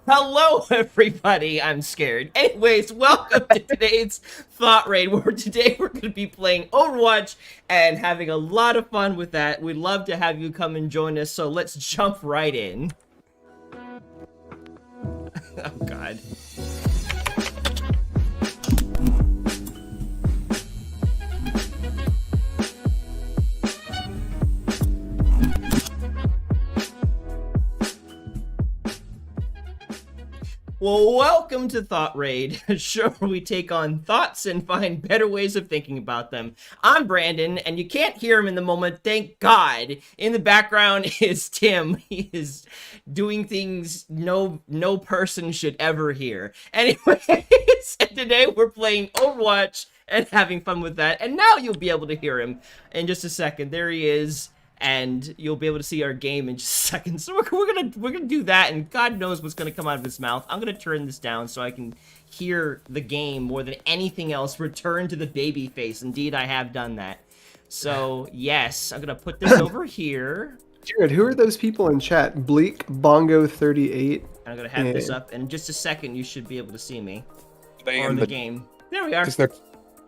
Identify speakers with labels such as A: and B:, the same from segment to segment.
A: Hello, everybody. I'm scared. Anyways, welcome to today's Thought Raid, where today we're going to be playing Overwatch and having a lot of fun with that. We'd love to have you come and join us, so let's jump right in. Oh, God. Well, welcome to Thought Raid, a show where we take on thoughts and find better ways of thinking about them. I'm Brandon, and you can't hear him in the moment, thank God. In the background is Tim. He is doing things no person should ever hear. Anyways, today we're playing Overwatch and having fun with that, and now you'll be able to hear him in just a second. There he is. And you'll be able to see our game in just a second. So we're gonna do that, and God knows what's gonna come out of his mouth. I'm gonna turn this down so I can hear the game more than anything else. Return to the baby face. Indeed, I have done that. So yes, I'm gonna put this over here.
B: Jared, who are those people in chat? Bleak Bongo 38.
A: I'm gonna have this up, and in just a second, you should be able to see me
C: Or
A: the game. There we are.
C: Is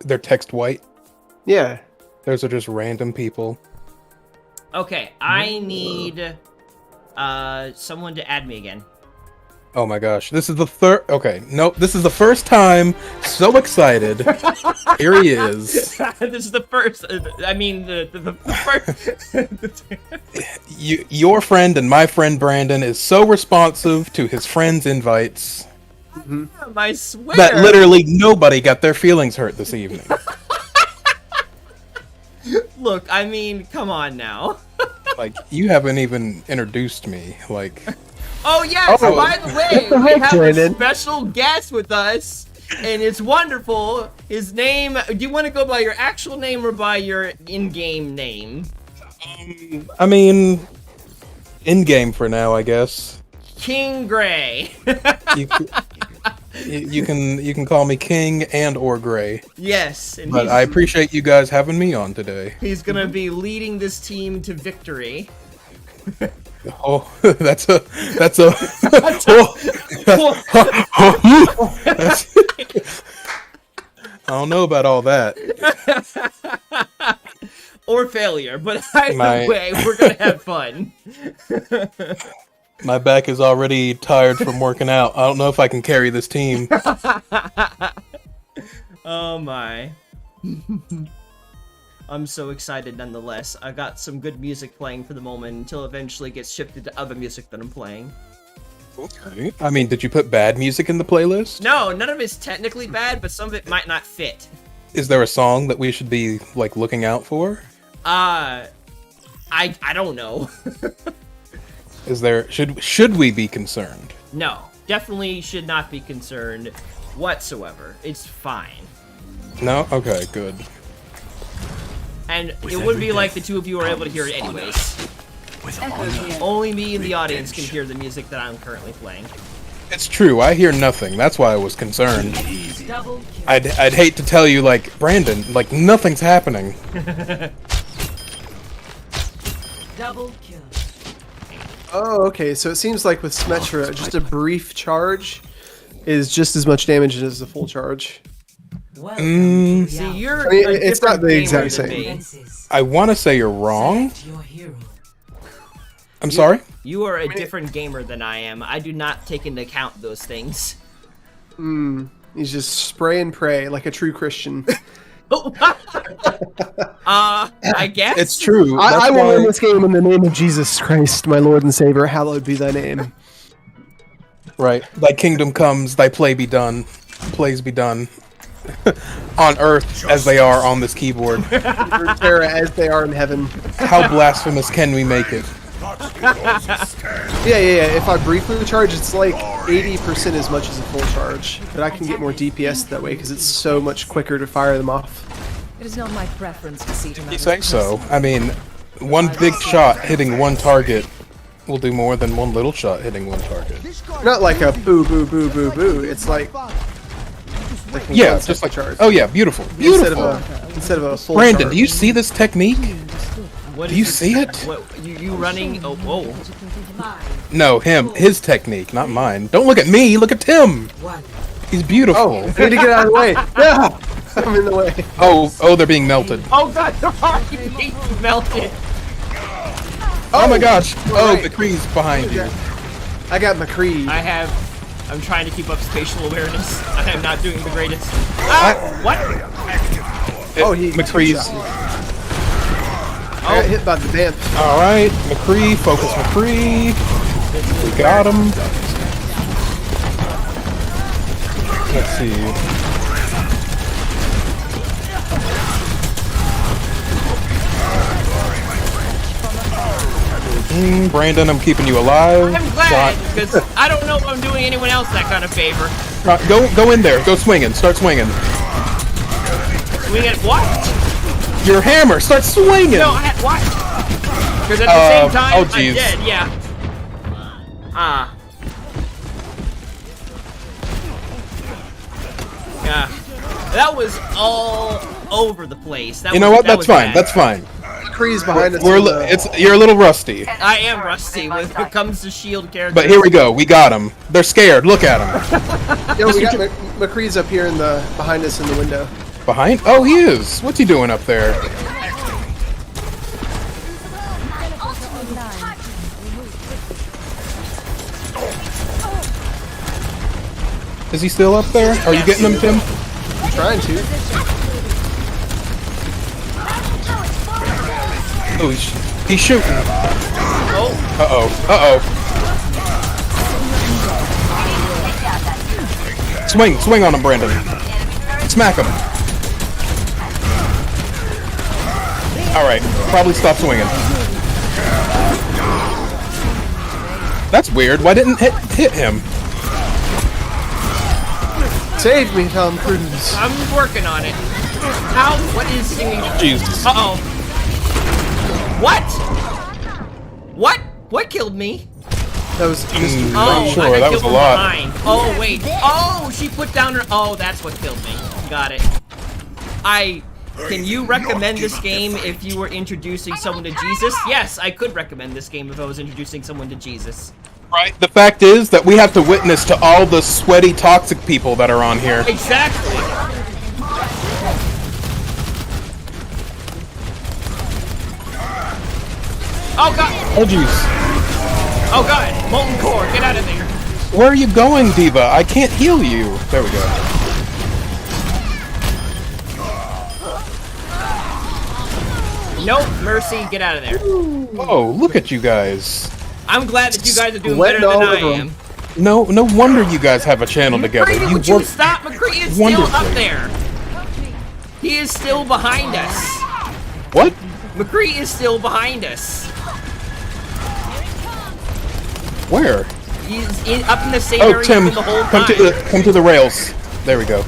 C: their text white?
B: Yeah.
C: Those are just random people.
A: Okay, I need someone to add me again.
C: Oh my gosh, this is the third. Okay, nope, this is the first time. So excited! Here he is.
A: This is the first. I mean, the first.
C: Your friend and my friend Brandon is so responsive to his friends' invites.
A: I swear.
C: That literally nobody got their feelings hurt this evening.
A: Look, I mean, come on now.
C: Like, you haven't even introduced me. Like,
A: oh yes,
B: Oh,
A: by the way,
B: the
A: we
B: heck,
A: have
B: Brandon?
A: a special guest with us, and it's wonderful. His name. Do you want to go by your actual name or by your in-game name?
C: I mean, in game for now, I guess.
A: King Gray.
C: You can call me King and or Gray.
A: Yes, and
C: But I appreciate you guys having me on today.
A: he's gonna be leading this team to victory.
C: Oh, that's a I don't know about all that.
A: Or failure, but either
C: My-
A: way, we're gonna have fun.
C: My back is already tired from working out. I don't know if I can carry this team.
A: Oh my. I'm so excited nonetheless. I got some good music playing for the moment until eventually it gets shifted to other music that I'm playing.
C: Okay. I mean, did you put bad music in the playlist?
A: No, none of it's technically bad, but some of it might not fit.
C: Is there a song that we should be like looking out for?
A: I don't know.
C: Is there should we be concerned?
A: No, definitely should not be concerned whatsoever. It's fine.
C: No? Okay, good.
A: And it wouldn't be like the two of you are able to hear it anyways. Only me and the audience can hear the music that I'm currently playing.
C: It's true, I hear nothing. That's why I was concerned. I'd hate to tell you, like, Brandon, like, nothing's happening.
D: Double kill.
B: Oh, okay. So it seems like with Symmetra, just a brief charge is just as much damage as a full charge.
D: Welcome to
A: See,
D: the
A: you're
B: I mean,
A: a
B: it's not
A: different
B: the
A: gamer
B: exact
A: than
B: same.
A: me.
D: Fences.
C: I want to say you're wrong.
D: Select your hero.
C: I'm sorry?
A: You are a different gamer than I am. I do not take into account those things.
B: He's just spray and pray like a true Christian.
A: I guess
C: It's true.
B: I
C: That's
B: will
C: why-
B: win this game in the name of Jesus Christ, my Lord and Savior. Hallowed be thy name.
C: Right. Thy kingdom comes, thy play be done. Plays be done. On earth as they are on this keyboard.
B: Terra as they are in heaven.
C: How blasphemous can we make it?
B: Yeah. If I briefly charge, it's like 80% as much as a full charge. But I can get more DPS that way because it's so much quicker to fire them off.
E: It is not my preference to see
C: You say so. I mean, one big shot hitting one target will do more than one little shot hitting one target.
B: Not like a boo boo boo boo boo. It's like
C: Yeah,
B: one
C: just like
B: charge.
C: oh yeah, beautiful,
B: Instead
C: beautiful.
B: of a full
C: Brandon,
B: charge.
C: do you see this technique?
A: What
C: Do
A: is
C: you
A: it?
C: see it?
A: What, you running? Oh, whoa.
C: No, him. His technique, not mine. Don't look at me. Look at Tim. He's beautiful.
B: Oh, I need to get out of the way. Yeah, I'm in the way.
C: Oh, they're being melted.
A: Oh god, they're already being melted.
C: Oh my gosh. Oh,
B: right.
C: McCree's behind you.
B: I got McCree.
A: I'm trying to keep up spatial awareness. I am not doing the greatest. Ah! What?
B: Oh, he
C: McCree's.
B: I got hit by the vamp.
C: Alright, McCree, focus McCree. We got him. Let's see. Brandon, I'm keeping you alive.
A: I'm glad, because I don't know if I'm doing anyone else that kind of favor.
C: Go in there. Go swinging. Start swinging.
A: Swing at what?
C: Your hammer. Start swinging.
A: No, I had what? Because at the same time,
C: oh,
A: I'm
C: geez.
A: dead, yeah. Ah. Yeah. That was all over the place. That
C: You know
A: was-
C: what?
A: that
C: That's
A: was
C: fine.
A: bad.
C: That's fine.
B: McCree's behind us.
C: You're a little rusty.
A: I am rusty when it comes to shield characters.
C: But here we go. We got them. They're scared. Look at them.
B: Yeah, we got McCree's up here in the behind us in the window.
C: Behind? Oh, he is. What's he doing up there? Is he still up there? Are you getting him, Tim?
B: I'm trying to.
C: Oh, he's shooting.
A: Oh,
C: Uh-oh. Uh-oh. Swing on him, Brandon. Smack him. Alright, probably stop swinging. That's weird. Why didn't hit him?
B: Save me, Tom Cruise.
A: I'm working on it. How? What is singing?
C: Jesus.
A: Uh-oh. What? What? What killed me?
B: That was Mr.
A: Oh,
C: sure,
A: I got
C: that
A: killed
C: was a
A: from
C: lot.
A: behind. Oh, wait. Oh, she put down her... Oh, that's what killed me. Got it. Can you recommend this game if you were introducing someone to Jesus? Yes, I could recommend this game if I was introducing someone to Jesus.
C: Right. The fact is that we have to witness to all the sweaty, toxic people that are on here.
A: Exactly. Oh, God.
C: Oh, jeez.
A: Oh, God. Molten core. Get out of there.
C: Where are you going, Diva? I can't heal you. There we go.
A: Nope. Mercy. Get out of there.
C: Oh, look at you guys.
A: I'm glad that you guys are doing
B: Sweating
A: better than
B: all
A: I
B: over
A: am.
B: 'em.
C: No wonder you guys have a channel together.
A: McCree,
C: You
A: would you
C: work
A: stop? McCree is still
C: wonderfully.
A: up there. He is still behind us.
C: What?
A: McCree is still behind us.
C: Where?
A: He's up in the same
C: Oh,
A: area
C: Tim,
A: for the whole
C: come
A: time.
C: to the rails. There we go.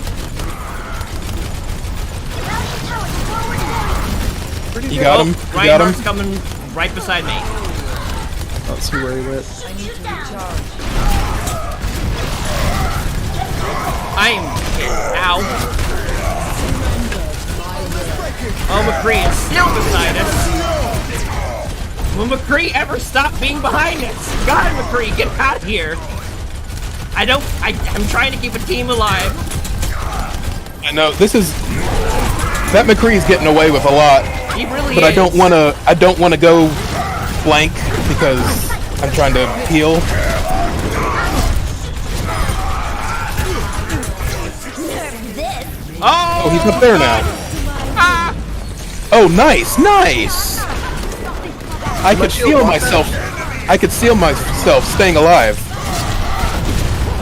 C: You got him. You got him.
A: Reinhardt's coming right beside me.
B: Let's see where he went.
E: I need to recharge.
A: I'm hit. Ow. Oh, McCree is still beside us. Will McCree ever stop being behind us? God, McCree, get out of here. I'm trying to keep a team alive.
C: I know this is that McCree's getting away with a lot,
A: He really
C: but
A: is.
C: I don't want to go blank because I'm trying to heal.
A: Oh,
C: Oh, he's up there now.
A: ah.
C: Oh, nice. I could feel myself. I could feel myself staying alive.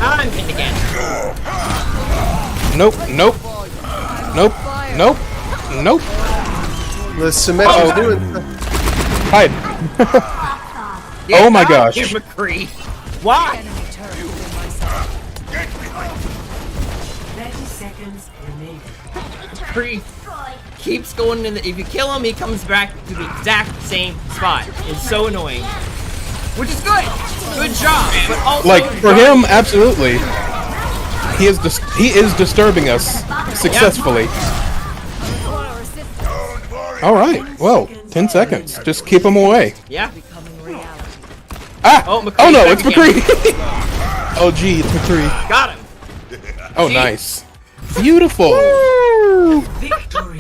A: I'm hit again.
C: Nope.
B: The Symmetra's doing.
C: Hide.
A: Get
C: Oh my
A: out
C: gosh.
A: here, McCree. Why?
E: Enemy turret within my sight.
D: 30 seconds remaining.
A: McCree keeps going in. If you kill him, he comes back to the exact same spot. It's so annoying. Which is good. Good job. But also,
C: Like for him, absolutely. He is disturbing us successfully. All right. Well, 10 seconds. Just keep them away.
A: Yeah.
E: Becoming reality.
C: Ah!
A: Oh, McCree's
C: Oh no,
A: back
C: it's
A: again.
C: McCree! Oh gee, it's McCree.
A: Got him.
C: Oh, nice. Beautiful!
E: Victory.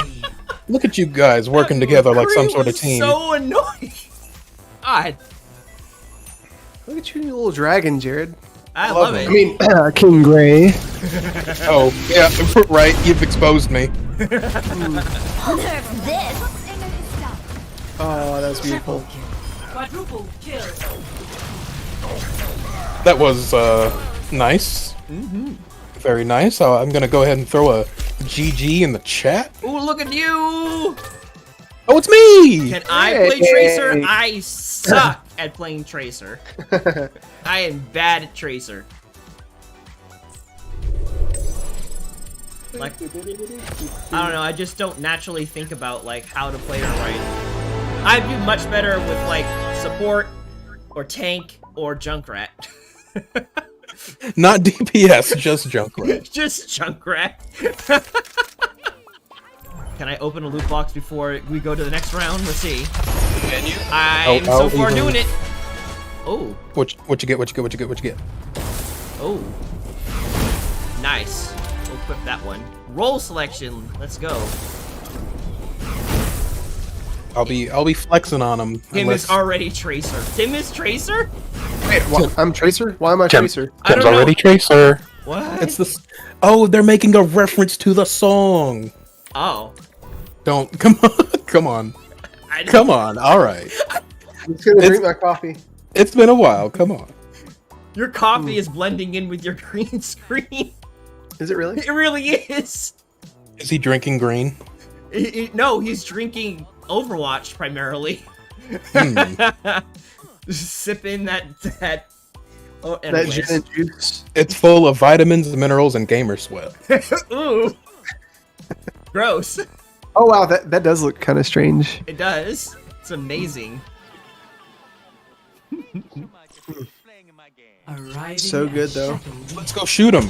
C: Look at you guys working together like some
A: McCree
C: sort of
A: was
C: team.
A: So annoying. God,
B: Look at you, little dragon, Jared.
A: I love it.
B: I mean, King Gray.
C: Oh, yeah, right, you've exposed me.
B: Oh, that was beautiful.
E: Quadruple kill.
C: That was, nice. Very nice. I'm gonna go ahead and throw a GG in the chat.
A: Ooh, look at you.
C: Oh, it's me!
A: Can I play
B: Hey.
A: Tracer? I suck at playing Tracer. I am bad at Tracer. Like, I don't know, I just don't naturally think about, like, how to play her right. I'd do much better with, like, support, or tank, or Junkrat.
C: Not DPS, just Junkrat.
A: Just Junkrat. Can I open a loot box before we go to the next round? Let's see.
C: Can you?
A: I'm so far doing it. Oh.
C: What you get? What you get?
A: Oh. Nice. We'll equip that one. Roll selection. Let's go.
C: I'll be flexing on him.
A: Tim is already Tracer. Tim is Tracer?
B: Wait, I'm Tracer? Why am I Tracer?
A: I don't
C: Tim's
A: know.
C: already Tracer.
A: What?
C: It's the. Oh, they're making a reference to the song.
A: Oh.
C: Don't come on.
A: I didn't-
C: Come on. All right.
B: I'm just gonna drink my coffee.
C: It's been a while. Come on.
A: Your coffee is blending in with your green screen.
B: Is it really?
A: It really is.
C: Is he drinking green?
A: No, he's drinking Overwatch primarily. Sipping that. Oh,
B: That
A: anyways.
B: gin and juice.
C: It's full of vitamins, minerals, and gamer sweat.
A: Ooh. Gross.
B: Oh wow, that does look kind of strange.
A: It does. It's amazing.
E: Arriving
B: So
E: at
B: good, though.
E: Shadow
C: Let's go shoot him.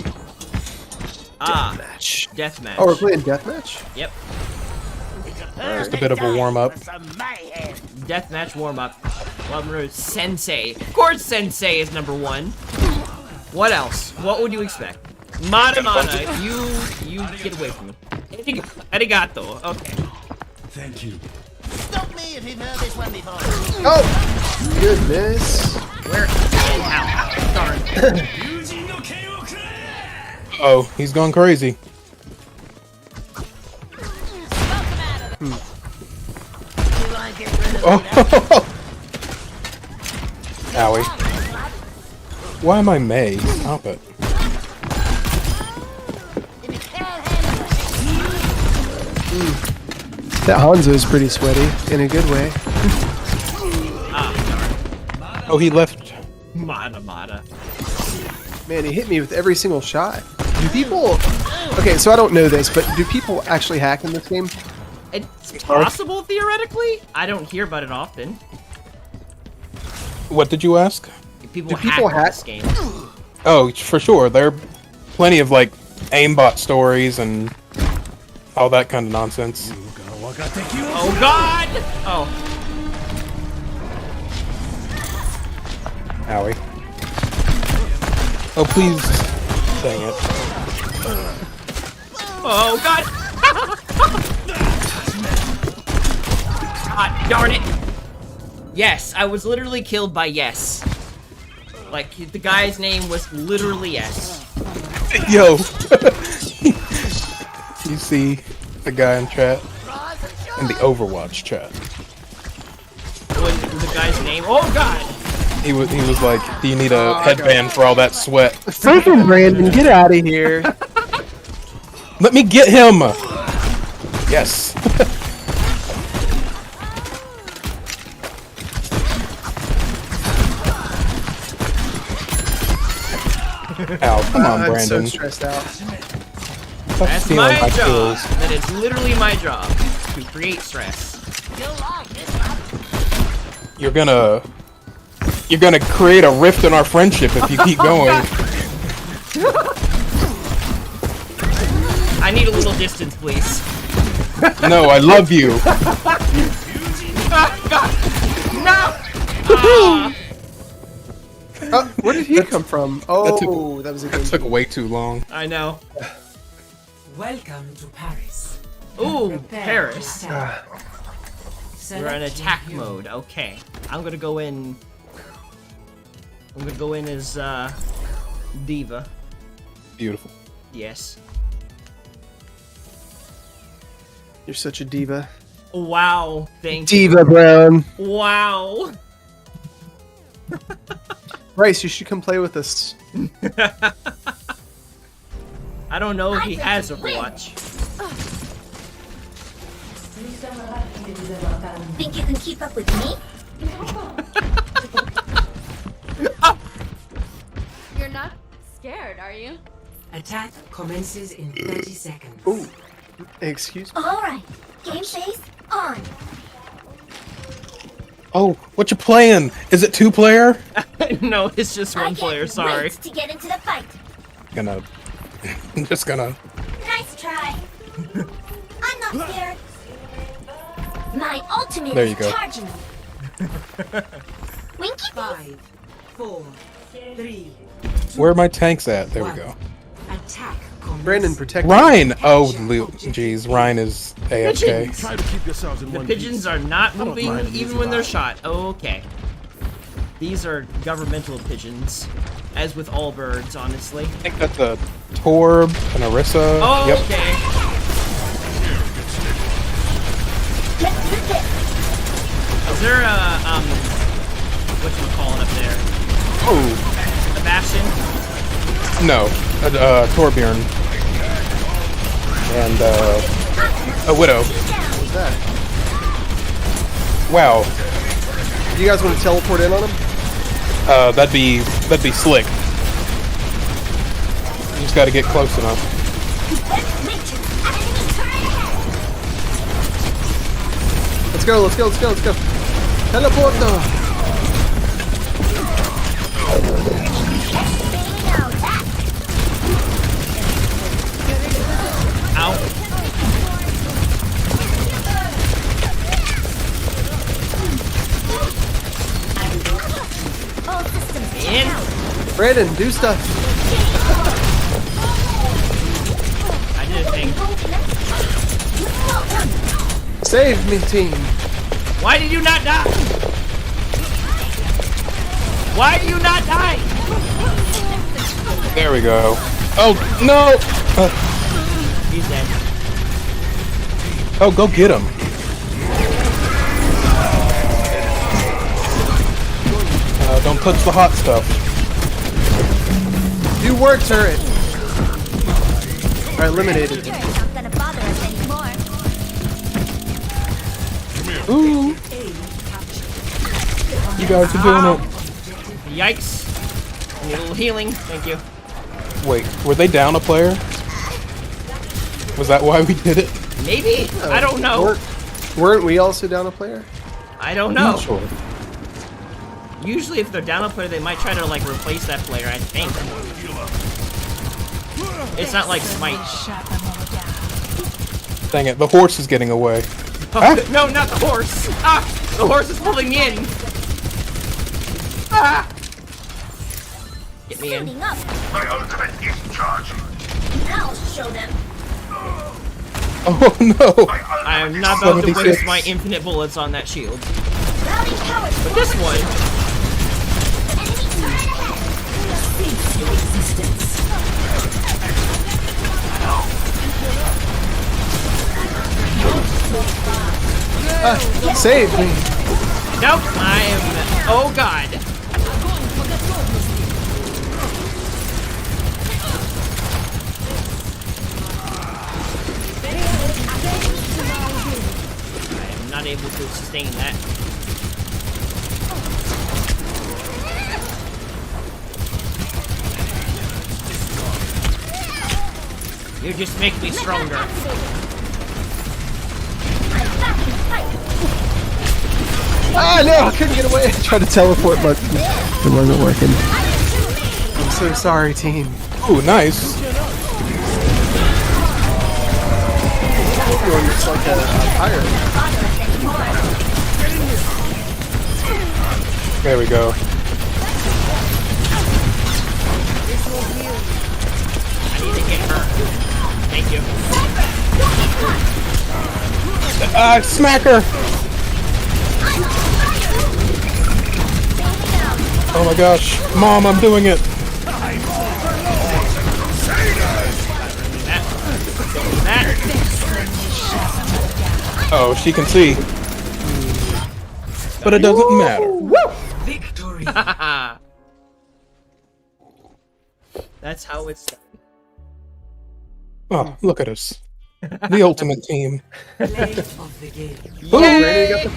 B: Match.
A: Deathmatch.
B: Oh, we're playing deathmatch.
A: Yep.
C: Just a bit of a warm up.
A: Deathmatch warm up. Sensei. Of course, Sensei is number one. What else? What would you expect? Mana, you get away from me. Arigato. Okay.
F: Thank you.
G: Stop me if you've heard this one before.
B: Oh, goodness.
A: Where and how? Darn.
C: Oh, he's gone crazy. Oh. Owie. Why am I May? Stop it.
B: That Hanzo is pretty sweaty in a good way.
C: Oh, he left.
A: Mana.
B: Man, he hit me with every single shot. Do people? Okay, so I don't know this, but do people actually hack in this game?
A: It's possible theoretically. I don't hear about it often.
C: What did you ask?
A: People
B: Do
A: hack
B: people
A: in
B: hack?
A: this game.
C: Oh, for sure. There are plenty of like aimbot stories and all that kind of nonsense.
A: Oh God! Oh.
C: Owie. Oh, please. Dang it.
A: Oh God! God darn it! Yes, I was literally killed by Yes. Like, the guy's name was literally Yes.
C: Yo. You see the guy in chat? In the Overwatch chat.
A: What was the guy's name? Oh God!
C: He was like, do you need a headband for all that sweat?
B: Freaking Brandon, get out of here.
C: Let me get him! Yes. Ow, come on,
B: I'm so
C: Brandon.
B: stressed out.
C: Stop
A: That's
C: stealing
A: my job.
C: kills.
A: That is literally my job. To create stress.
C: You're gonna create a rift in our friendship if you keep going.
A: I need a little distance, please.
C: No, I love you.
A: No!
B: Where did he come from? Oh, that was a
C: That
B: good
C: took way too long.
A: I know.
E: Welcome to Paris.
A: Ooh,
E: Prepare
A: Paris.
E: to attack.
A: We're in
E: Select
A: attack
E: your hero.
A: mode. Okay. I'm gonna go in as Diva.
C: Beautiful.
A: Yes.
B: You're such a diva.
A: Wow. Thank
B: Diva Brown.
A: you. Wow.
B: Bryce, you should come play with us.
A: I don't know if he has Overwatch.
F: Think you can keep up with me?
H: You're not scared, are you?
E: Attack commences in 30 seconds.
B: Ooh. Excuse me.
F: Alright, game face on.
C: Oh, what you playing? Is it 2-player?
A: No, it's just
F: I
A: one
F: can't
A: player. Sorry.
F: wait to get into the fight.
C: I'm just gonna.
F: Nice try. I'm not scared. My ultimate
C: There
F: is
C: you go.
F: charging. Winky face.
E: 5, 4, 3,
C: Where are my tanks at? There we go.
E: attack commences.
B: Brandon, protect
C: Ryan! Oh, jeez. Ryan is AFK.
I: Try to keep yourselves in
A: The
I: one
A: pigeons
I: piece.
A: are not
I: don't
A: moving
I: mind an
A: even
I: easy
A: when they're
I: ride.
A: shot. Okay. These are governmental pigeons, as with all birds, honestly.
C: I think that's a Torb, an Orisa.
A: Oh,
C: Yep.
A: okay.
F: Let's do this.
A: Is there a whatchamacallit up there?
C: Oh,
A: A Bastion?
C: no. Torbjorn. And, a Widow.
B: What's that?
C: Wow.
B: Do you guys want to teleport in on him?
C: That'd be slick. You just gotta get close enough.
B: Let's go, let's go, let's go, let's go. Teleporto!
A: Ow.
F: All systems
A: In.
B: Brandon, do stuff.
A: I did a thing.
B: Save me, team.
A: Why did you not die? Why do you not die?
C: There we go. Oh, no!
A: He's dead.
C: Oh, go get him. Don't touch the hot stuff.
B: Do work, turret. Alright, eliminated.
F: not gonna bother us anymore.
C: Ooh. You guys are doing it.
A: Yikes. Need a little healing. Thank you.
C: Wait, were they down a player? Was that why we did it?
A: Maybe? I don't know.
B: Weren't we also down a player?
A: I don't know.
C: Not sure.
A: Usually if they're down a player, they might try to, like, replace that player, I think. It's not like Smite.
C: Dang it, the horse is getting away.
A: Oh, no, not the horse! Ah! The horse is pulling me in! Ah! Get me in.
F: Suiting up.
I: My ultimate is charging.
F: I'll show them.
C: Oh no!
A: I am not about to
C: 76.
A: waste my infinite bullets on that shield.
F: Rally power.
A: But this one...
B: Save me.
A: Nope, I am... Oh god. I am not able to sustain that. You just make me stronger.
F: I'm back in the fight.
B: Ah, no, I couldn't get away. I tried to teleport, but it wasn't working. I'm so sorry, team.
C: Ooh, nice.
B: You're just like a pirate.
F: Bother us anymore.
C: There we go.
A: I need to get her. Thank you.
C: Smack her! Oh my gosh. Mom, I'm doing it! Oh, she can see. But it doesn't matter.
E: Victory.
A: That's how it's done.
C: Oh, look at us. The ultimate team.
E: Play of the game.
B: Randy got the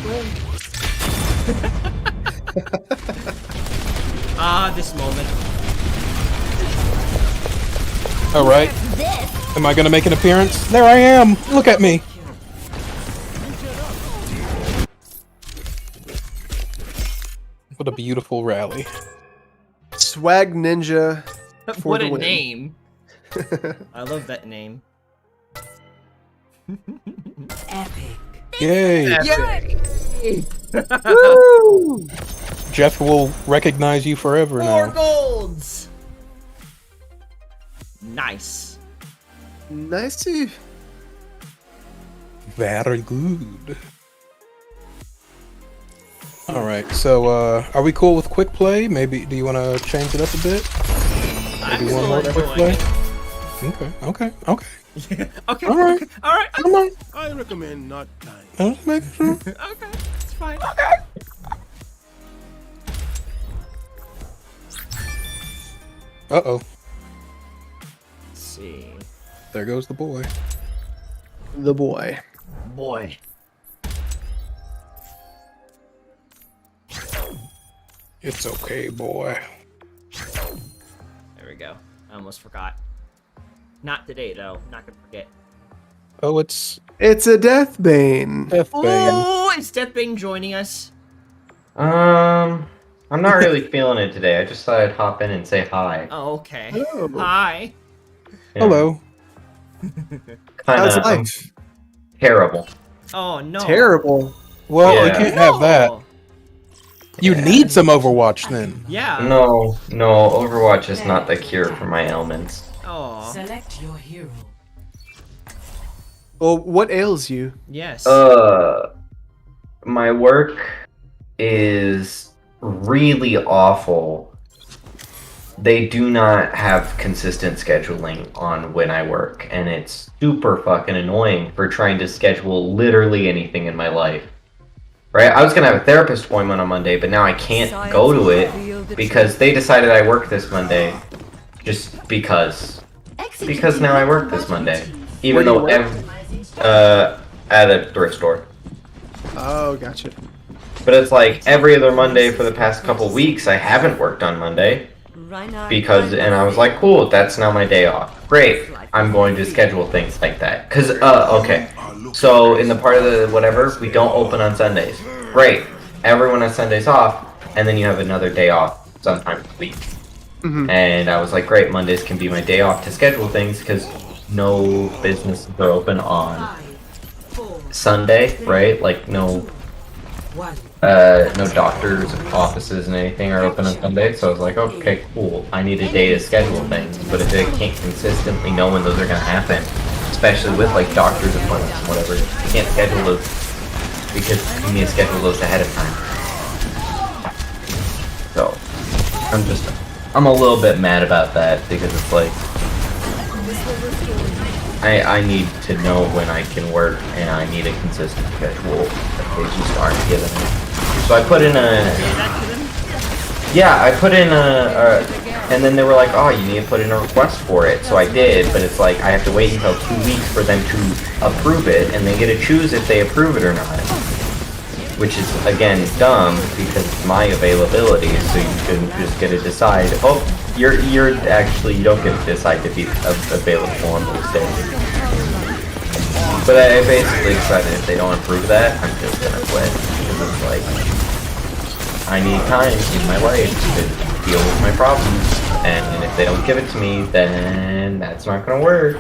B: flag.
A: This moment.
C: Alright.
F: This.
C: Am I gonna make an appearance? There I am! Look at me! What a beautiful rally.
B: Swag Ninja. For
A: What
B: the
A: a
B: win.
A: name. I love that name.
E: Epic.
C: Yay!
A: Yay!
C: Jeff will recognize you forever
A: 4
C: now.
A: golds! Nice.
B: Nice.
C: Very good. Alright, so are we cool with quick play? Maybe do you wanna change it up a bit?
A: I'm
C: Maybe one
A: still
C: more quick
A: enjoying
C: play?
A: it.
C: Okay.
A: Okay.
C: Alright.
A: Alright.
C: Come on.
I: I recommend not dying.
C: I'm just making sure.
A: Okay. It's fine.
C: Uh-oh.
A: Let's see.
C: There goes the boy.
B: The boy.
A: Boy.
C: It's okay, boy.
A: There we go. I almost forgot. Not today, though. Not gonna forget.
C: Oh, it's
B: It's a Deathbane.
C: Deathbane.
A: Oh, is Deathbane joining us?
J: I'm not really feeling it today. I just thought I'd hop in and say hi.
A: Oh, okay.
B: Hello.
A: Hi.
J: Yeah,
C: Hello.
B: How's
J: Kinda
B: life?
J: terrible.
A: Oh, no.
B: Terrible.
C: Well, we
J: Yeah.
C: can't have that.
A: No.
C: You need some Overwatch then.
A: Yeah.
J: No, Overwatch is not the cure for my ailments.
A: Oh,
E: Select your hero.
B: Well, what ails you?
A: yes.
J: My work is really awful. They do not have consistent scheduling on when I work, and it's super fucking annoying for trying to schedule literally anything in my life. Right? I was gonna have a therapist appointment on Monday, but now I can't go to it because they decided I work this Monday. Just because. Because now I work this Monday. Even
B: Where do you
J: though at a thrift store.
B: Oh, gotcha.
J: But it's like every other Monday for the past couple weeks I haven't worked on Monday. Because, and I was like, cool, that's now my day off. Great, I'm going to schedule things like that. Cause, okay. So in the part of the whatever, we don't open on Sundays. Great, everyone has Sundays off, and then you have another day off sometime a week. And I was like, great, Mondays can be my day off to schedule things because no businesses are open on Sunday, right? Like no doctors, offices, and anything are open on Sunday. So I was like, okay, cool. I need a day to schedule things. But if I can't consistently know when those are gonna happen, especially with like doctor's appointments and whatever, you can't schedule those because you need to schedule those ahead of time. So I'm a little bit mad about that because it's like I need to know when I can work and I need a consistent schedule that they just aren't giving me. So I put in and then they were like, oh, you need to put in a request for it. So I did, but it's like I have to wait until 2 weeks for them to approve it, and they get to choose if they approve it or not. Which is, again, dumb because it's my availability, so you shouldn't just get to decide, oh, you don't get to decide to be available on those days. But I basically decided if they don't approve that, I'm just gonna quit. Because it's like, I need time in my life to deal with my problems, and if they don't give it to me, then that's not gonna work.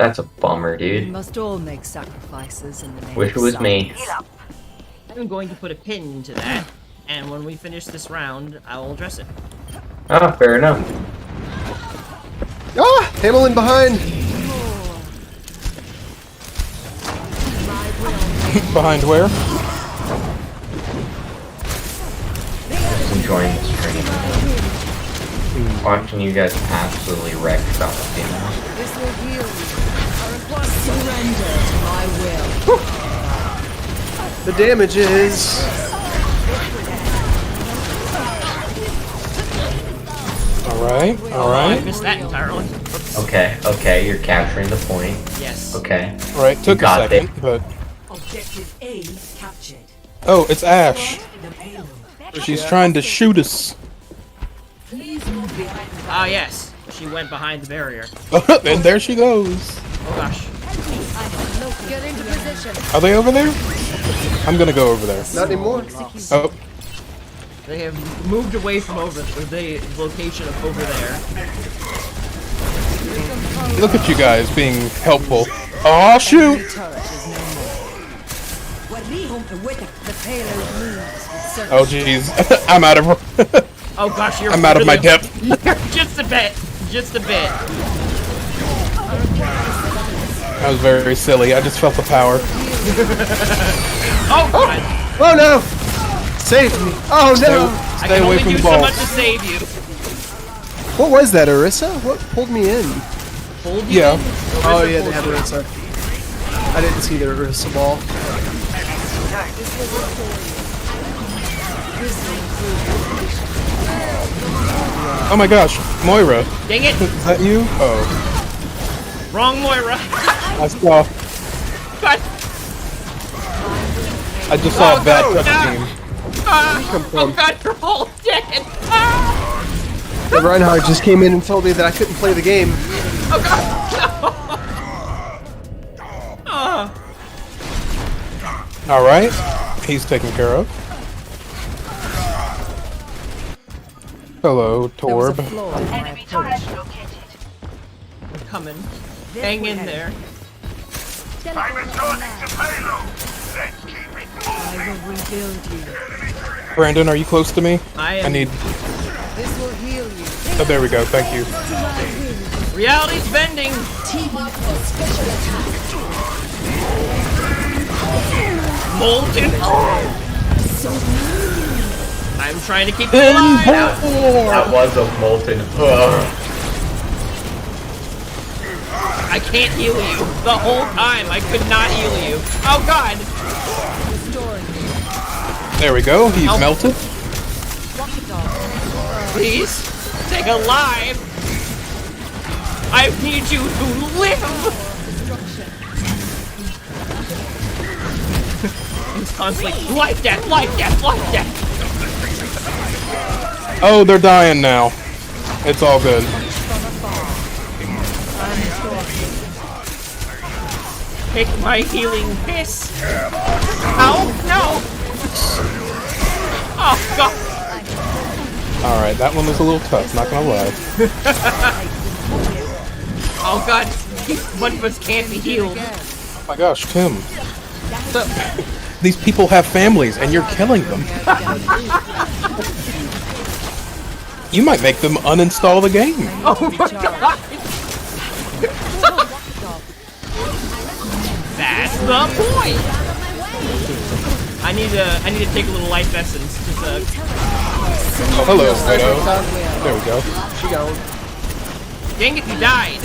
J: That's a bummer,
E: We
J: dude.
E: must all make sacrifices in the name
J: Wish
E: of
J: it was
E: some.
J: me.
A: I'm going to put a pin into that, and when we finish this round, I will address it.
J: Oh, fair enough.
B: Ah! Hamlin behind!
C: Behind where?
J: Just enjoying this stream. Watching you guys absolutely wreck stuff. You know?
E: This will heal you. I request surrender to my will.
B: The damage is...
C: Alright,
A: Oh, I
C: alright.
A: missed that entirely. Oops.
J: Okay, you're capturing the point.
A: Yes.
J: Okay.
C: Alright, took a
J: got
C: second, but...
E: Objective A captured.
C: Oh, it's Ash.
E: The payload.
C: She's trying to shoot us.
E: Please move behind the
A: Ah, yes. She went behind the barrier.
C: And there she goes.
A: Oh gosh.
H: Get into position.
C: Are they over there? I'm gonna go over there.
B: Not anymore.
C: Oh,
A: They have moved away from the location of over there.
C: look at you guys being helpful. Oh shoot!
E: turret is no more. The payload moves with certain
C: Oh jeez, I'm out of.
A: Oh gosh, you're
C: I'm out of my
A: really-
C: depth.
A: You're just a bit. Just a bit.
C: That was very silly. I just felt the power.
A: Oh god.
B: Oh no! Save me! Oh no!
A: I
C: Stay
A: can
C: away
A: only
C: from
A: do
C: the
A: so
C: balls.
A: much to save you.
B: What was that, Orisa? What pulled me in?
A: Hold you
C: Yeah.
A: in.
B: Oh yeah, they have Orisa. I didn't see the Orisa ball.
C: Oh my gosh, Moira,
A: Dang it.
C: is that you? Oh,
A: Wrong Moira.
C: I saw.
A: God.
C: I just saw
A: Oh,
C: a bad
A: no,
C: touch
A: no.
C: team.
A: Oh god, you're all dead. Ah.
B: But Reinhardt just came in and told me that I couldn't play the game.
A: Oh god. No. Ah.
C: All right, he's taken care of. Hello,
E: There was a
C: Torb.
E: flaw in my approach.
A: I'm coming. Hang in there.
I: I'm returning to payload. Let's keep it
E: I will rebuild you.
C: Brandon, are you close to me?
A: I am.
C: I need.
E: This will heal you.
C: Oh, there we go. Thank you.
A: Reality's bending. Molten. I'm trying to keep you alive.
J: That was a molten.
A: I can't heal you. The whole time I could not heal you. Oh god.
C: There we go. He's
A: Help.
C: melted.
A: Please. Take a life. I need you to live. It's constantly life, death, life, death, life, death.
C: Oh, they're dying now. It's all good.
A: Take my healing piss. Ow, no. Oh god.
C: All right, that one was a little tough. Not gonna lie.
A: Oh god. One of us can't be healed.
C: Oh my gosh, Tim. These people have families, and you're killing them. You might make them uninstall the game.
A: Oh my god. That's the point. I need to take a little life essence. Just
C: Oh, hello, Widow. There we go.
B: She gone.
A: dang it, you died.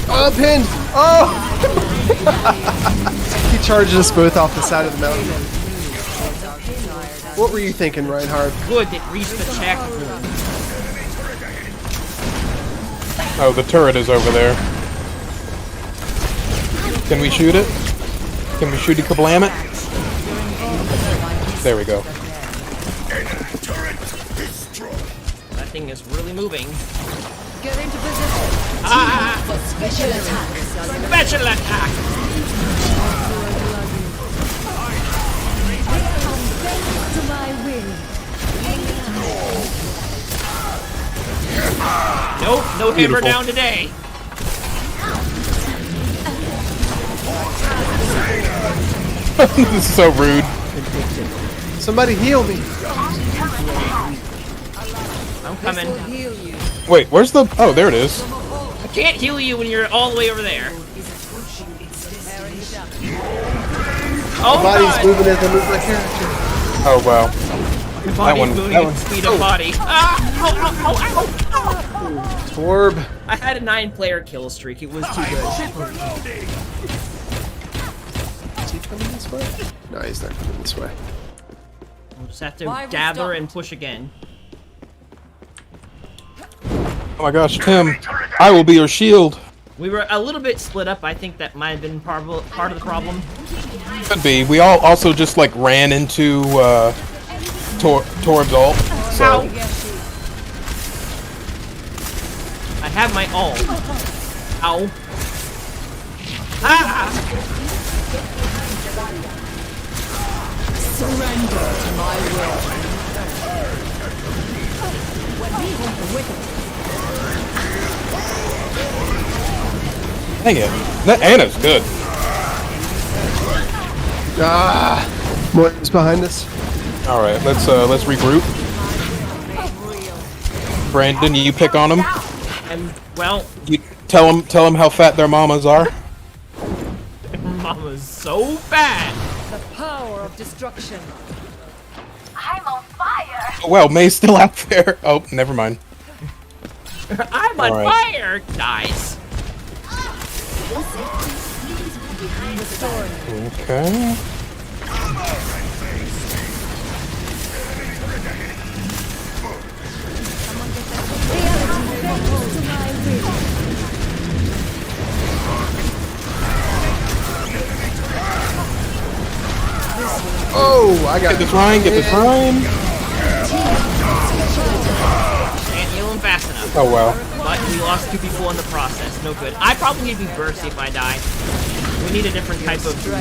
B: Oh, pinned! Oh! He charged us both off the side of the mountain. What were you thinking, Reinhardt?
A: Good, it reached the checkpoint.
C: Oh, the turret is over there. Can we shoot it? Can we shoot it, kablam it? There we go.
A: That thing is really moving.
E: Get into position.
A: Ah!
E: Special attack.
A: Special attack!
E: To my will.
A: No hammer
C: Beautiful.
A: down today.
C: This is so rude.
B: Somebody heal me.
A: I'm coming.
E: Heal you.
C: Wait, where's the? Oh, there it is.
A: I can't heal you when you're all the way over there. Oh
B: Body's
A: god!
B: moving as I move my character.
C: Oh wow.
A: Your body's
C: one-
A: moving
C: that
A: at
C: one-
A: the speed of body. Ah! Ow, ow, ow, ow, ow.
B: Orb.
A: I had a 9-player kill streak. It was too good.
B: Is he coming this way? No, he's not coming this way.
A: We'll just have to
E: Why we
A: gather
E: stopped?
A: and push again.
C: Oh my gosh, Tim. I will be your shield.
A: We were a little bit split up. I think that might have been part of the problem.
C: Could be. We all also just like ran into Torb's ult. So
A: Ow. I have my ult. Ow. Ah!
E: Surrender to my will.
C: dang it. That Anna's good.
B: Ah! What's behind us?
C: All right, let's regroup. Brandon, you pick on them.
A: And well,
C: You tell them how fat their mamas are.
A: Mama's so bad.
E: The power of destruction.
F: I'm on fire.
C: Oh, well, May's still out there. Oh, never mind.
A: I'm on
C: All right.
A: fire, guys.
C: Okay.
B: Oh, I got
C: Get this Ryan. Get this Ryan.
A: Can't heal him fast enough.
C: Oh wow.
A: But we lost 2 people in the process. No good. I probably need to be bursty if I die. We need a different type of. We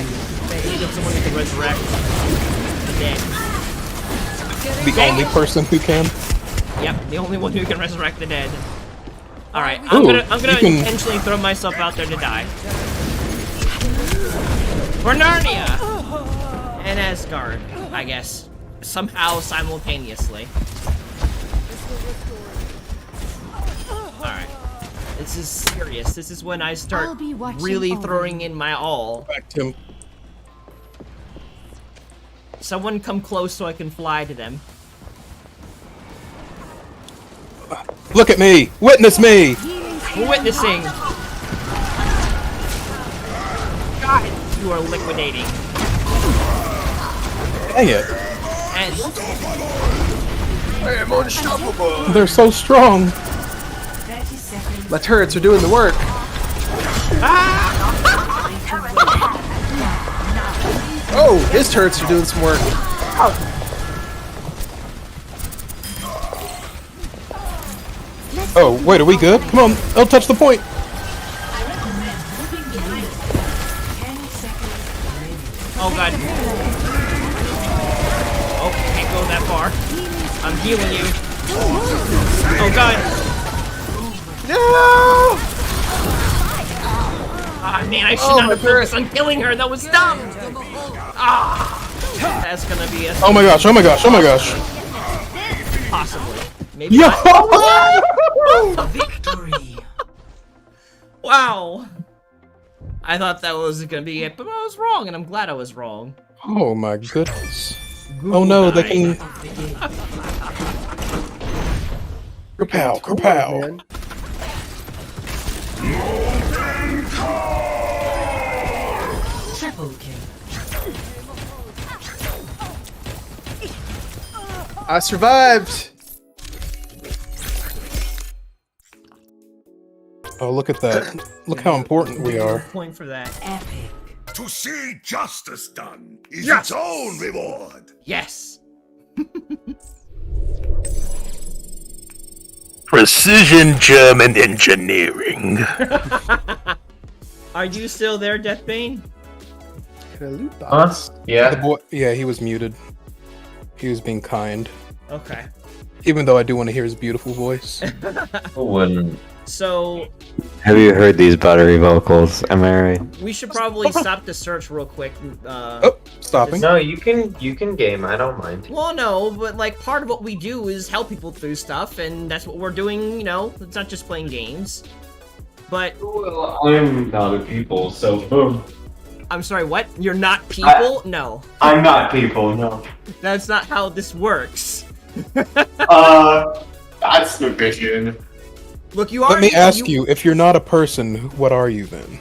A: need someone who can resurrect the dead.
C: The only person who can.
A: Yep, the only one who can resurrect the dead. All right,
C: Ooh,
A: I'm gonna
C: you can-
A: intentionally throw myself out there to die. For Narnia and Asgard, I guess, somehow simultaneously. All right, this is serious. This is when I start
F: I'll be watching
A: really
F: over
A: throwing in my all.
C: Back Tim.
A: Someone come close so I can fly to them.
C: Look at me. Witness me.
A: We're witnessing. God, you are liquidating.
C: Dang it.
A: And
B: I am unstoppable.
C: They're so strong.
D: 30 seconds.
B: My turrets are doing the work. Oh, his turrets are doing some work.
C: Oh, wait, are we good? Come on, I'll touch the point.
D: 10 seconds.
A: oh god. Oh, can't go that far. I'm healing you. Oh god.
B: No!
A: Ah man, I should
B: Oh,
A: not
B: my
A: have focused on killing her. That was dumb. Ah, that's gonna be a
C: Oh my gosh, oh my gosh, oh my gosh.
A: possibly. Maybe
C: Yo!
A: not.
D: Victory.
A: Wow. I thought that was gonna be it, but I was wrong, and I'm glad I was wrong.
C: Oh my goodness. Oh no, they can. Kapow, kapow.
B: Man.
D: Triple kill.
B: I survived.
C: Oh, look at that. Look how important we are.
A: Point for that.
D: Epic.
I: To see justice done is its own reward.
A: Yes.
I: Precision German engineering.
A: Are you still there, Deathbane?
B: Can I loot
J: Huh?
B: box?
C: The
J: Yeah.
C: boy, yeah, he was muted. He was being kind.
A: Okay.
C: Even though I do want to hear his beautiful voice.
J: Who wouldn't?
A: So
J: Have you heard these buttery vocals? Am I right?
A: we should probably stop the search real quick.
C: Oh, stopping.
J: No, you can game. I don't mind.
A: Well, no, but like part of what we do is help people through stuff, and that's what we're doing. You know, it's not just playing games. But
J: Well, I'm not a people, so
A: I'm sorry, what? You're not people? No,
J: I'm not people. No.
A: that's not how this works.
I: That's the vision.
A: Look, you
C: Let
A: already.
C: me ask you, if you're not a person, what are you then?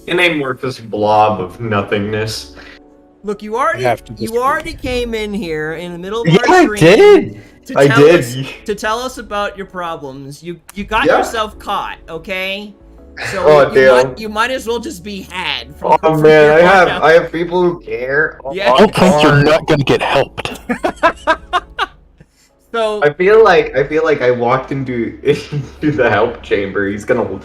J: An amorphous blob of nothingness.
A: Look, you
C: I have to
A: you
C: disagree.
A: already came in here in the middle of
J: Yeah,
A: our
J: I
A: stream
J: did.
A: to
J: I
A: tell
J: did.
A: us to tell us about your problems. You got
J: Yeah.
A: yourself caught, okay? So
J: Oh, damn.
A: you might as well just be had.
J: Oh
A: from
J: man,
A: here on out.
J: I have people who care.
A: Yeah.
C: I don't think you're not gonna get helped.
A: So
J: I feel like I walked into the help chamber. He's gonna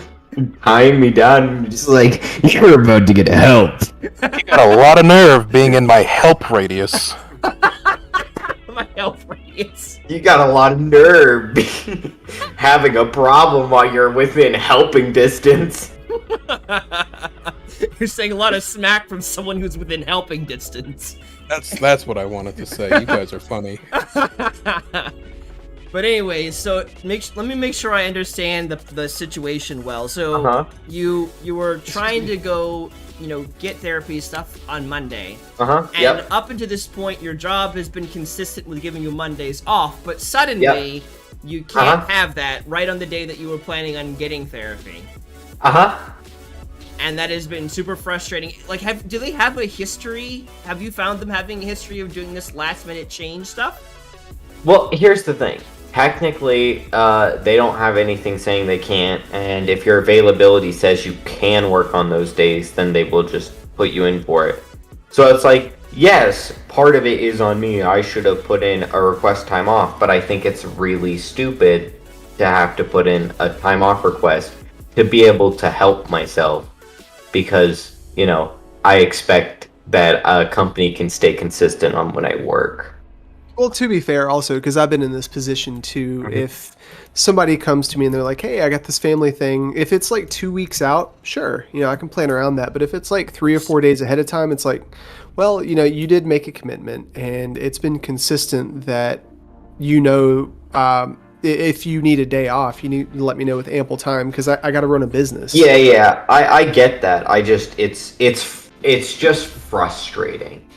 J: tying me down and just like, you're about to get helped.
C: You got a lot of nerve being in my help radius.
A: my health radius.
J: You got a lot of nerve having a problem while you're within helping distance.
A: You're saying a lot of smack from someone who's within helping distance.
C: That's what I wanted to say. You guys are funny.
A: But anyways, so let me make sure I understand the situation well. So you were trying to go, get therapy stuff on Monday. And
J: Yep.
A: up until this point, your job has been consistent with giving you Mondays off, but suddenly you can't have that right on the day that you were planning on getting therapy. And that has been super frustrating. Like, do they have a history? Have you found them having a history of doing this last minute change stuff?
J: Well, here's the thing. Technically, they don't have anything saying they can't, and if your availability says you can work on those days, then they will just put you in for it. So it's like, yes, part of it is on me. I should have put in a request time off, but I think it's really stupid to have to put in a time off request to be able to help myself, because, I expect that a company can stay consistent on when I work.
B: Well, to be fair, also, because I've been in this position too, if somebody comes to me and they're like, hey, I got this family thing, if it's like 2 weeks out, sure, I can plan around that. But if it's like 3 or 4 days ahead of time, it's like, well, you did make a commitment, and it's been consistent that, if you need a day off, you need to let me know with ample time, because I got to run a business.
J: Yeah, I get that. I just, it's just frustrating.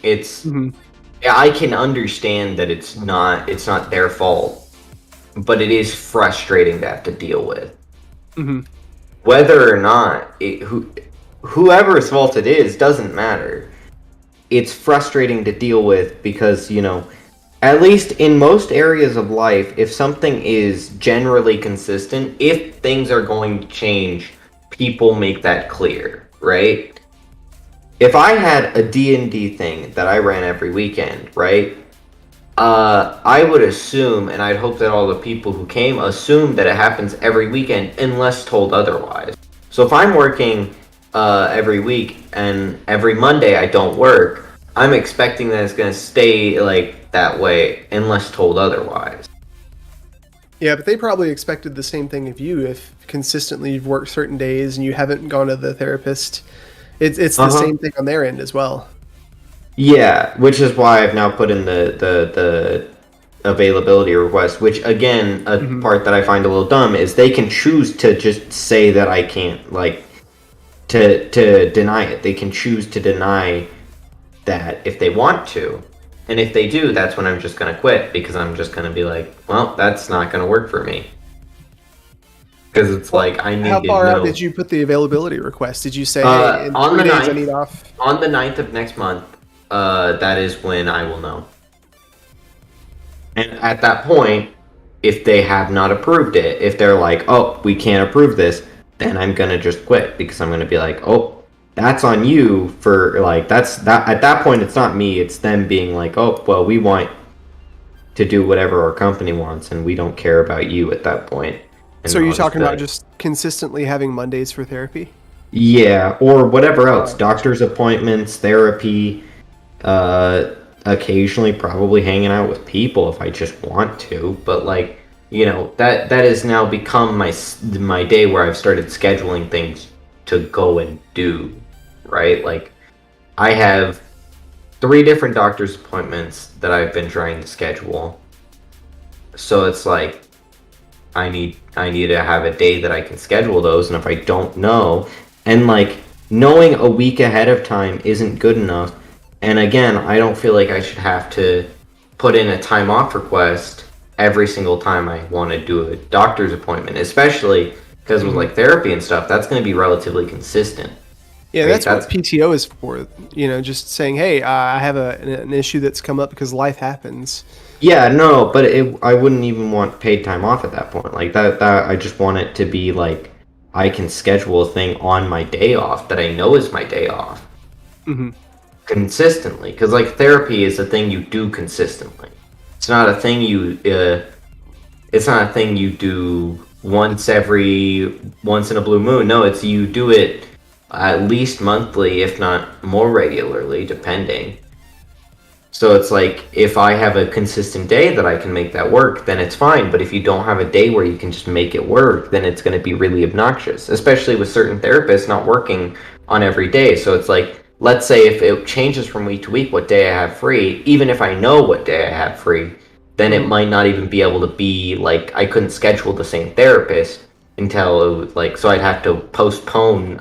J: Yeah, I can understand that it's not their fault, but it is frustrating to have to deal with. Whether or not whoever's fault it is doesn't matter. It's frustrating to deal with because, at least in most areas of life, if something is generally consistent, if things are going to change, people make that clear, right? If I had a D&D thing that I ran every weekend, right? I would assume, and I'd hope that all the people who came assume that it happens every weekend unless told otherwise. So if I'm working every week and every Monday I don't work, I'm expecting that it's going to stay like that way unless told otherwise.
B: Yeah, but they probably expected the same thing of you if consistently you've worked certain days and you haven't gone to the therapist. It's the same thing on their end as well.
J: Yeah, which is why I've now put in the availability request, which again, part that I find a little dumb is they can choose to just say that I can't, like, to deny it. They can choose to deny that if they want to. And if they do, that's when I'm just going to quit, because I'm just going to be like, well, that's not going to work for me. Because it's like, I need to know.
B: How far out did you put the availability request? Did you say, hey, in
J: on
B: 3
J: the
B: days
J: 9th,
B: I need off?
J: On the 9th of next month, that is when I will know. And at that point, if they have not approved it, if they're like, oh, we can't approve this, then I'm going to just quit, because I'm going to be like, oh, that's on you for, like, at that point, it's not me, it's them being like, oh, well, we want to do whatever our company wants, and we don't care about you at that point. And
B: So are you talking about just consistently having Mondays for therapy?
J: Yeah, or whatever else. Doctor's appointments, therapy, occasionally probably hanging out with people if I just want to. But, like, that has now become my day where I've started scheduling things to go and do, right? Like, I have 3 different doctor's appointments that I've been trying to schedule. So it's like, I need to have a day that I can schedule those, and if I don't know, and like, knowing a week ahead of time isn't good enough. And again, I don't feel like I should have to put in a time off request every single time I want to do a doctor's appointment, especially because with like therapy and stuff, that's going to be relatively consistent.
B: Yeah,
J: right?
B: that's what PTO is for. Just saying, hey, I have an issue that's come up because life happens.
J: Yeah, no, but I wouldn't even want paid time off at that point. Like that I just want it to be like, I can schedule a thing on my day off that I know is my day off.
B: Mm-hmm.
J: Consistently, because like therapy is a thing you do consistently. It's not a thing you do once in a blue moon. No, it's you do it at least monthly, if not more regularly, depending. So it's like, if I have a consistent day that I can make that work, then it's fine. But if you don't have a day where you can just make it work, then it's going to be really obnoxious, especially with certain therapists not working on every day. So it's like, let's say if it changes from week to week what day I have free, even if I know what day I have free, then it might not even be able to be like, I couldn't schedule the same therapist until it was like, so I'd have to postpone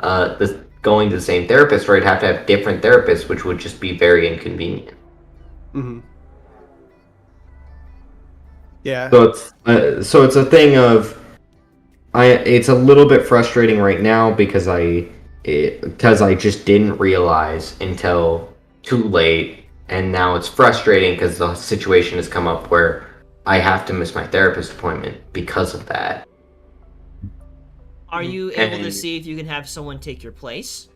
J: going to the same therapist, or I'd have to have different therapists, which would just be very inconvenient.
B: Mm-hmm. Yeah.
J: So it's a thing of, it's a little bit frustrating right now because I just didn't realize until too late, and now it's frustrating because the situation has come up where I have to miss my therapist appointment because of that.
A: Are you able to see if you can have someone take your place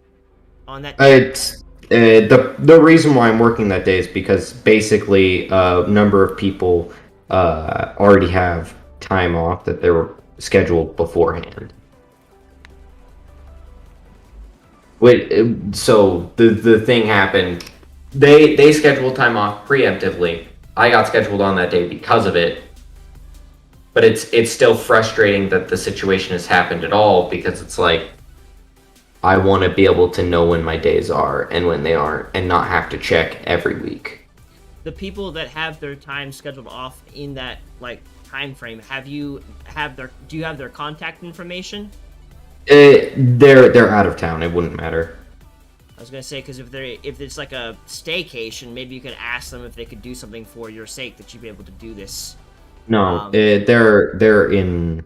A: on that?
J: It's the reason why I'm working that day is because basically a number of people already have time off that they were scheduled beforehand. So the thing happened. They scheduled time off preemptively. I got scheduled on that day because of it. But it's still frustrating that the situation has happened at all, because it's like, I want to be able to know when my days are and when they aren't, and not have to check every week.
A: The people that have their time scheduled off in that like time frame, do you have their contact information?
J: They're out of town. It wouldn't matter.
A: I was gonna say, because if it's like a staycation, maybe you could ask them if they could do something for your sake, that you'd be able to do this.
J: No, they're in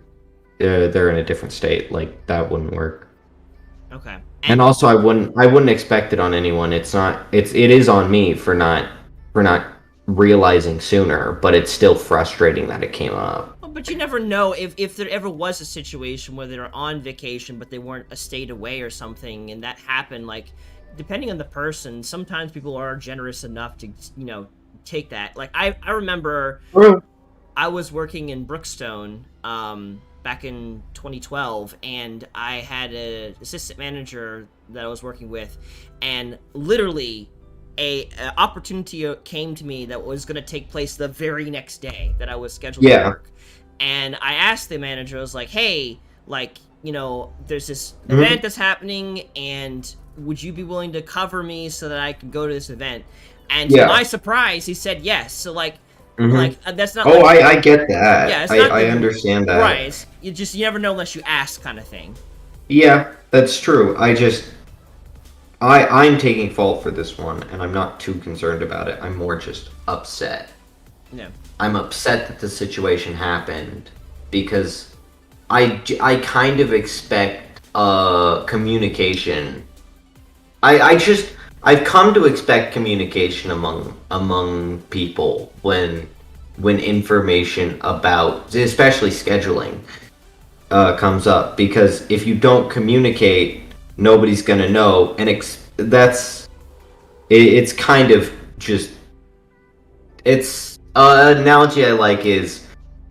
J: a different state. Like, that wouldn't work.
A: Okay.
J: And also, I wouldn't expect it on anyone. It is on me for not realizing sooner, but it's still frustrating that it came up.
A: Well, but you never know if there ever was a situation where they were on vacation but they weren't a state away or something, and that happened. Like, depending on the person, sometimes people are generous enough to take that. Like, I remember I was working in Brookstone back in 2012, and I had an assistant manager that I was working with, and literally a opportunity came to me that was going to take place the very next day that I was scheduled to work. And I asked the manager, I was like, hey, like, there's this event that's happening, and would you be willing to cover me so that I can go to this event? And to my surprise, he said yes. So like, that's not.
J: Oh, I get that.
A: Yeah,
J: I understand that.
A: Right. You never know unless you ask, kind of thing.
J: Yeah, that's true. I'm taking fault for this one, and I'm not too concerned about it. I'm more just upset.
A: Yeah.
J: I'm upset that the situation happened, because I kind of expect communication. I've come to expect communication among people when information about, especially scheduling, comes up, because if you don't communicate, nobody's gonna know, and it's kind of just, it's an analogy I like is,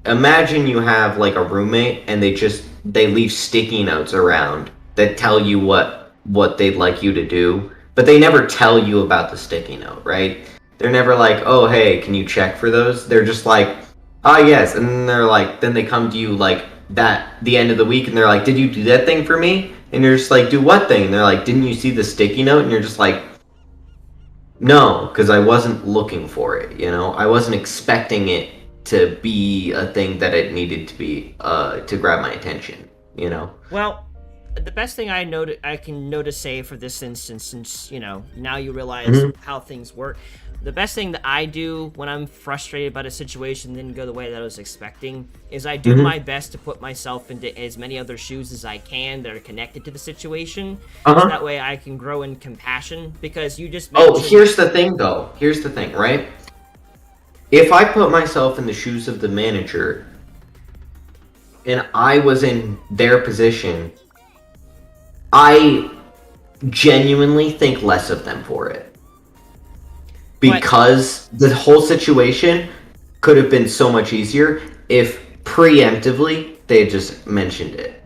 J: imagine you have like a roommate and they leave sticky notes around that tell you what they'd like you to do, but they never tell you about the sticky note, right? They're never like, oh, hey, can you check for those? They're just like, ah, yes, and then they're like, then they come to you like the end of the week, and they're like, did you do that thing for me? And you're just like, do what thing? And they're like, didn't you see the sticky note? And you're just like, no, because I wasn't looking for it, you know? I wasn't expecting it to be a thing that it needed to be, to grab my attention, you know?
A: Well, the best thing I can know to say for this instance, since, you know, now you realize how things work, the best thing that I do when I'm frustrated about a situation that didn't go the way that I was expecting is I do my best to put myself into as many other shoes as I can that are connected to the situation. So that way I can grow in compassion, because you just mentioned...
J: Oh, here's the thing, though. Here's the thing, right? If I put myself in the shoes of the manager and I was in their position, I genuinely think less of them for it. Because the whole situation could have been so much easier if preemptively they had just mentioned it.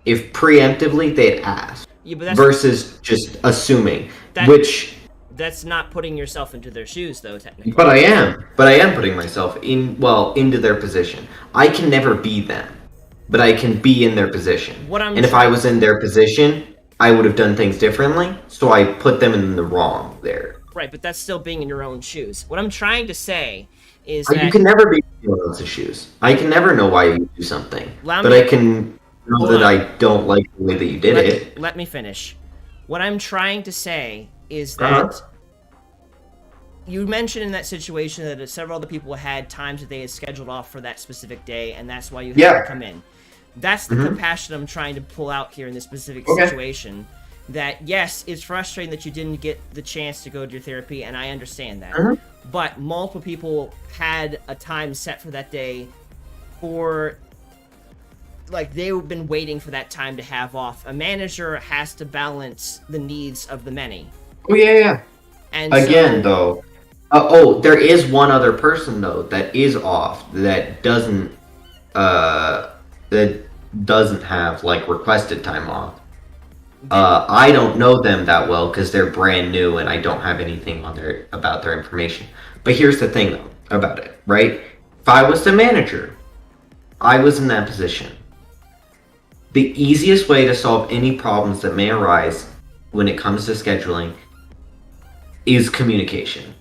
J: If preemptively they had asked.
A: Yeah, but
J: versus just assuming.
A: That's not putting yourself into their shoes, though, technically.
J: But I am. But I am putting myself into their position. I can never be them. But I can be in their position. If I was in their position, I would have done things differently. So I put them in the wrong there.
A: Right, but that's still being in your own shoes. What I'm trying to say is that...
J: You can never be in your own shoes. I can never know why you do something. But I can know that I don't like the way that you did it.
A: Let me finish. What I'm trying to say is that... You mentioned in that situation that several other people had times that they had scheduled off for that specific day, and that's why you had to come in. That's the compassion I'm trying to pull out here in this specific situation. That, yes, it's frustrating that you didn't get the chance to go to your therapy, and I understand that. But multiple people had a time set for that day for... Like, they've been waiting for that time to have off. A manager has to balance the needs of the many.
J: Oh, yeah.
A: And
J: again, though... there is one other person, though, that is off, that doesn't have, like, requested time off. I don't know them that well because they're brand new and I don't have anything about their information. But here's the thing, though, about it, right? If I was the manager, I was in that position. The easiest way to solve any problems that may arise when it comes to scheduling is communication.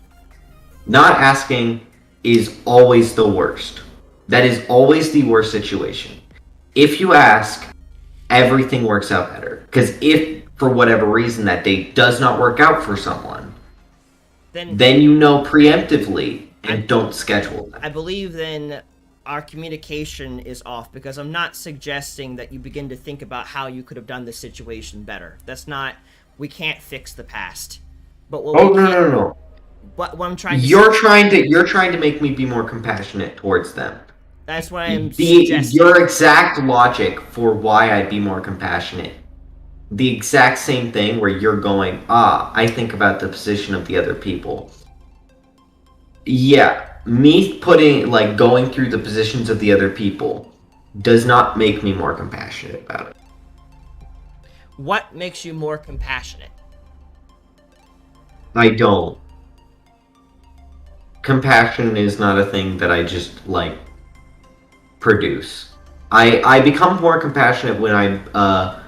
J: Not asking is always the worst. That is always the worst situation. If you ask, everything works out better. Because if, for whatever reason, that day does not work out for someone, then you know preemptively and don't schedule that.
A: I believe then our communication is off, because I'm not suggesting that you begin to think about how you could have done the situation better. That's not... We can't fix the past. But
J: No.
A: What I'm trying to
J: you're trying to make me be more compassionate towards them.
A: That's what I'm suggesting.
J: Your exact logic for why I'd be more compassionate. The exact same thing where you're going, I think about the position of the other people. Yeah, me going through the positions of the other people does not make me more compassionate about it.
A: What makes you more compassionate?
J: I don't. Compassion is not a thing that I just, produce. I become more compassionate when I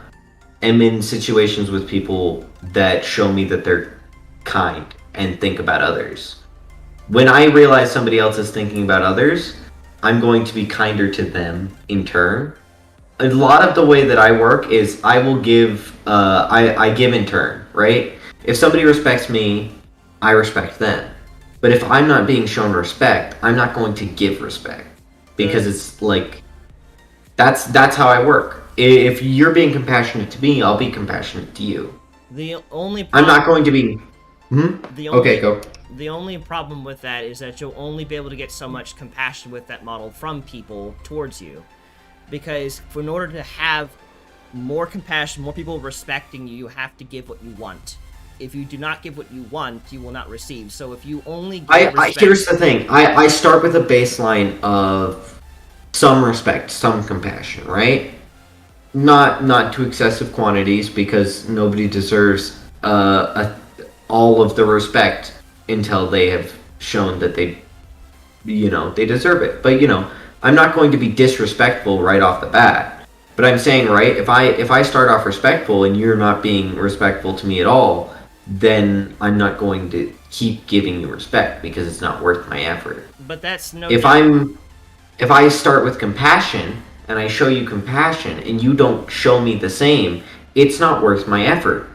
J: am in situations with people that show me that they're kind and think about others. When I realize somebody else is thinking about others, I'm going to be kinder to them in turn. A lot of the way that I work is I will give, I give in turn, right? If somebody respects me, I respect them. But if I'm not being shown respect, I'm not going to give respect. Because it's that's how I work. If you're being compassionate to me, I'll be compassionate to you. I'm not going to be... Okay, go.
A: The only problem with that is that you'll only be able to get so much compassion with that model from people towards you. Because in order to have more compassion, more people respecting you, you have to give what you want. If you do not give what you want, you will not receive. So if you only give respect...
J: Here's the thing. I start with a baseline of some respect, some compassion, right? Not to excessive quantities, because nobody deserves all of the respect until they have shown that they they deserve it. But I'm not going to be disrespectful right off the bat. But I'm saying, right, if I start off respectful and you're not being respectful to me at all, then I'm not going to keep giving you respect because it's not worth my effort.
A: But that's no.
J: If I start with compassion and I show you compassion and you don't show me the same, it's not worth my effort.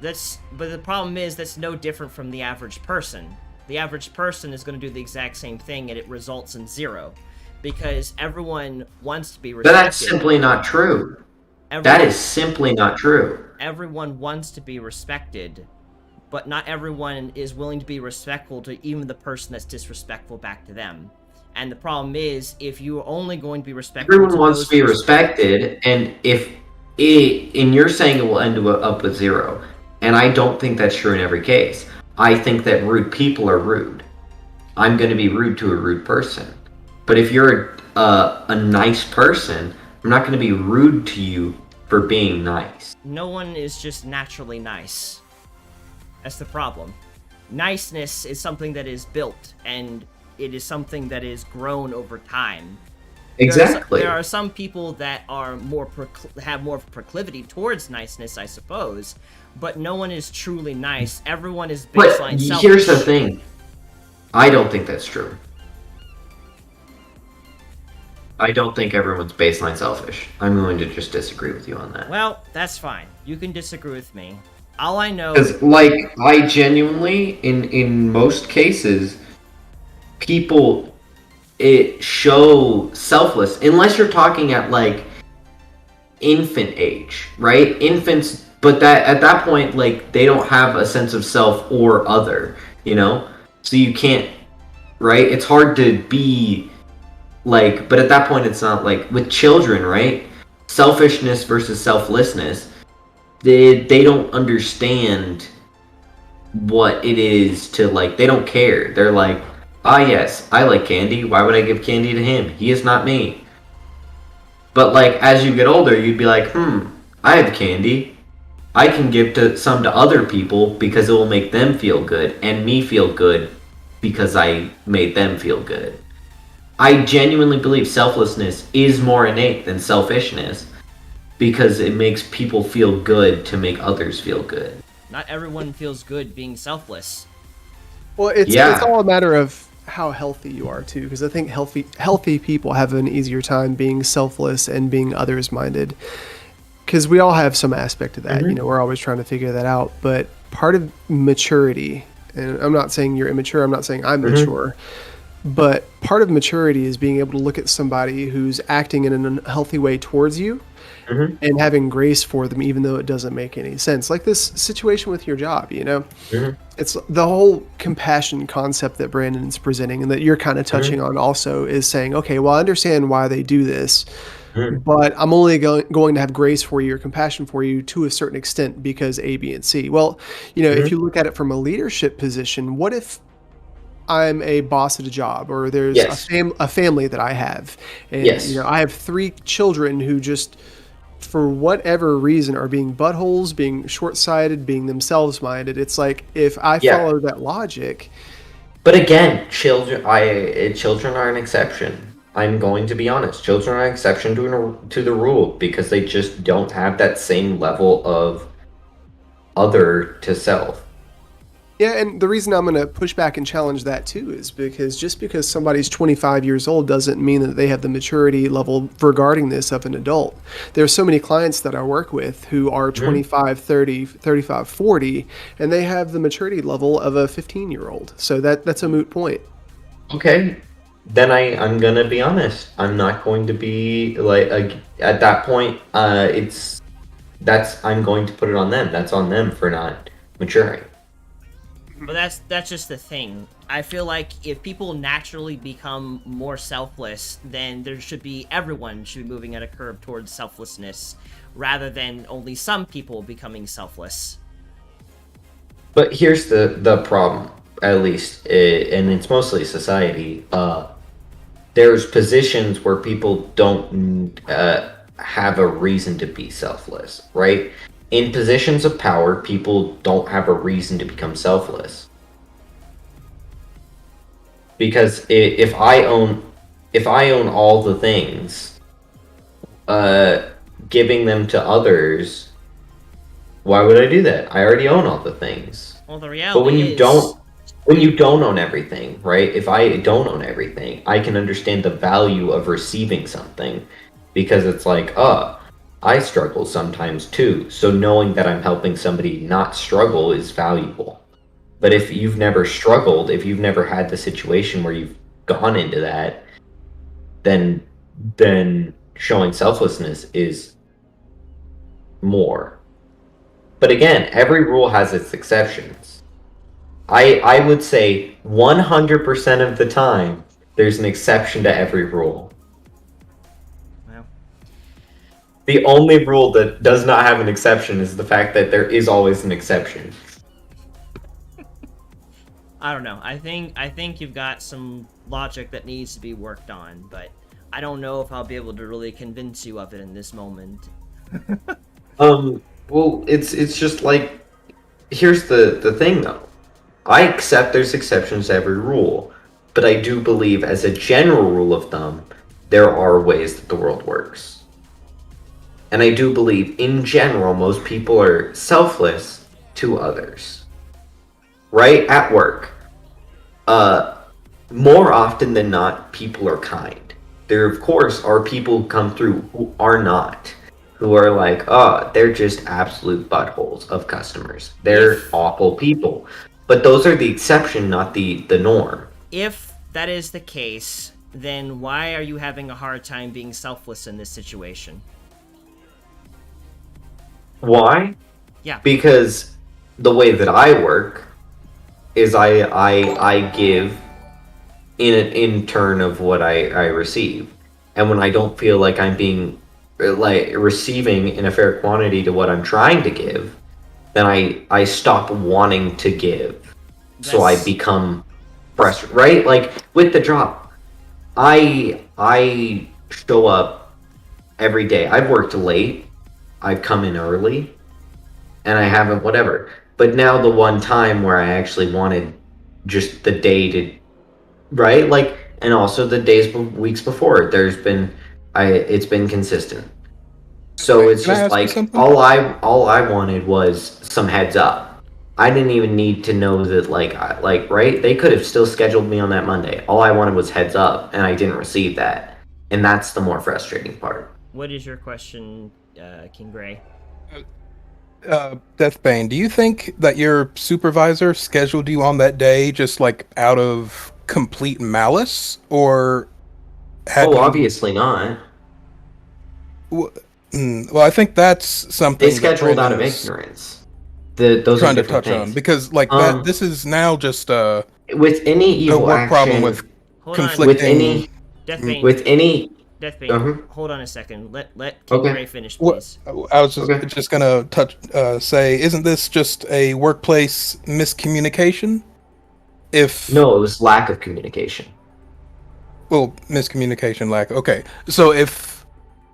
A: But the problem is that's no different from the average person. The average person is going to do the exact same thing, and it results in 0, because everyone wants to be respected.
J: But that's simply not true. That is simply not true.
A: Everyone wants to be respected, but not everyone is willing to be respectful to even the person that's disrespectful back to them. And the problem is, if you're only going to be respectful,
J: everyone wants to be respected, and and you're saying it will end up with 0, and I don't think that's true in every case. I think that rude people are rude. I'm going to be rude to a rude person. But if you're a nice person, I'm not going to be rude to you for being nice.
A: No one is just naturally nice. That's the problem. Niceness is something that is built, and it is something that is grown over time.
J: Exactly.
A: There are some people that are have more proclivity towards niceness, I suppose, but no one is truly nice. Everyone is baseline selfish.
J: Here's the thing. I don't think that's true. I don't think everyone's baseline selfish. I'm going to just disagree with you on that.
A: Well, that's fine. You can disagree with me. All I know...
J: Because, I genuinely, in most cases, people show selfless, unless you're talking at, infant age, right? Infants, but at that point, they don't have a sense of self or other, So you can't, right? It's hard to be... but at that point, it's not with children, right? Selfishness versus selflessness, they don't understand what it is to, they don't care. They're like, yes, I like candy. Why would I give candy to him? He is not me. But, as you get older, you'd be like, I have candy. I can give some to other people because it will make them feel good, and me feel good because I made them feel good. I genuinely believe selflessness is more innate than selfishness because it makes people feel good to make others feel good.
A: Not everyone feels good being selfless.
B: Well, it's all a matter of how healthy you are too, because I think healthy people have an easier time being selfless and being others-minded, because we all have some aspect of that.
J: Mm-hmm.
B: We're always trying to figure that out. But part of maturity, and I'm not saying you're immature, I'm not saying I'm mature, but part of maturity is being able to look at somebody who's acting in an unhealthy way towards you and having grace for them, even though it doesn't make any sense. Like this situation with your job, it's the whole compassion concept that Brandon's presenting and that you're kind of touching on also is saying, okay, well, I understand why they do this, but I'm only going to have grace for you or compassion for you to a certain extent because A, B, and C. Well, if you look at it from a leadership position, what if I'm a boss at a job, or there's a family that I have, and I have 3 children who just, for whatever reason, are being buttholes, being short-sighted, being themselves-minded. It's like, if I follow that logic...
J: But again, children are an exception. I'm going to be honest. Children are an exception to the rule because they just don't have that same level of other to self.
B: Yeah, and the reason I'm going to push back and challenge that too is because just because somebody's 25 years old doesn't mean that they have the maturity level regarding this of an adult. There's so many clients that I work with who are 25, 30, 35, 40, and they have the maturity level of a 15-year-old. So that's a moot point.
J: Okay, then I'm going to be honest. I'm not going to be at that point, I'm going to put it on them. That's on them for not maturing.
A: But that's just the thing. I feel like if people naturally become more selfless, then everyone should be moving at a curve towards selflessness, rather than only some people becoming selfless.
J: But here's the problem, at least, and it's mostly society. There's positions where people don't have a reason to be selfless, right? In positions of power, people don't have a reason to become selfless. Because if I own all the things, giving them to others, why would I do that? I already own all the things.
A: Well, the reality
J: But when you
A: is...
J: don't own everything, right? If I don't own everything, I can understand the value of receiving something, because it's like, I struggle sometimes too. So knowing that I'm helping somebody not struggle is valuable. But if you've never struggled, if you've never had the situation where you've gone into that, then showing selflessness is more. But again, every rule has its exceptions. I would say 100% of the time, there's an exception to every rule.
A: Well,
J: The only rule that does not have an exception is the fact that there is always an exception.
A: I don't know. I think you've got some logic that needs to be worked on, but I don't know if I'll be able to really convince you of it in this moment.
J: Well, it's just like, here's the thing though. I accept there's exceptions to every rule, but I do believe as a general rule of thumb, there are ways that the world works. And I do believe in general, most people are selfless to others. Right? At work. More often than not, people are kind. There, of course, are people who come through who are not. Who are like, they're just absolute buttholes of customers. They're awful people. But those are the exception, not the norm.
A: If that is the case, then why are you having a hard time being selfless in this situation?
J: Why?
A: Yeah.
J: Because the way that I work is I give in turn of what I receive. And when I don't feel like I'm being like receiving in a fair quantity to what I'm trying to give, then I stop wanting to give. So I become frustrated, right? Like with the drop, I show up every day. I've worked late, I've come in early, and I haven't whatever. But now the one time where I actually wanted just the day to, right? Like, and also the days, weeks before, it's been consistent. So it's
C: Can I
J: just
C: ask you
J: like
C: something?
J: all I wanted was some heads up. I didn't even need to know that like right? They could have still scheduled me on that Monday. All I wanted was heads up, and I didn't receive that. And that's the more frustrating part.
A: What is your question, King Gray?
C: Deathbane, do you think that your supervisor scheduled you on that day just like out of complete malice, or had you...
J: Obviously not.
C: Well, I think that's something
J: They scheduled out of
C: Brandon's
J: ignorance. Those
C: trying
J: are
C: to
J: different
C: touch on,
J: things.
C: because like that, this is now just
J: With any
C: a
J: evil
C: work
J: action,
C: problem with
A: Hold on.
C: conflicting...
A: Deathbane.
J: with any
A: Deathbane, hold on a second. Let King Gray finish,
C: What
A: please.
C: I was just gonna say, isn't this just a workplace miscommunication?
J: No, it was lack of communication.
C: Well, miscommunication, lack. Okay, so if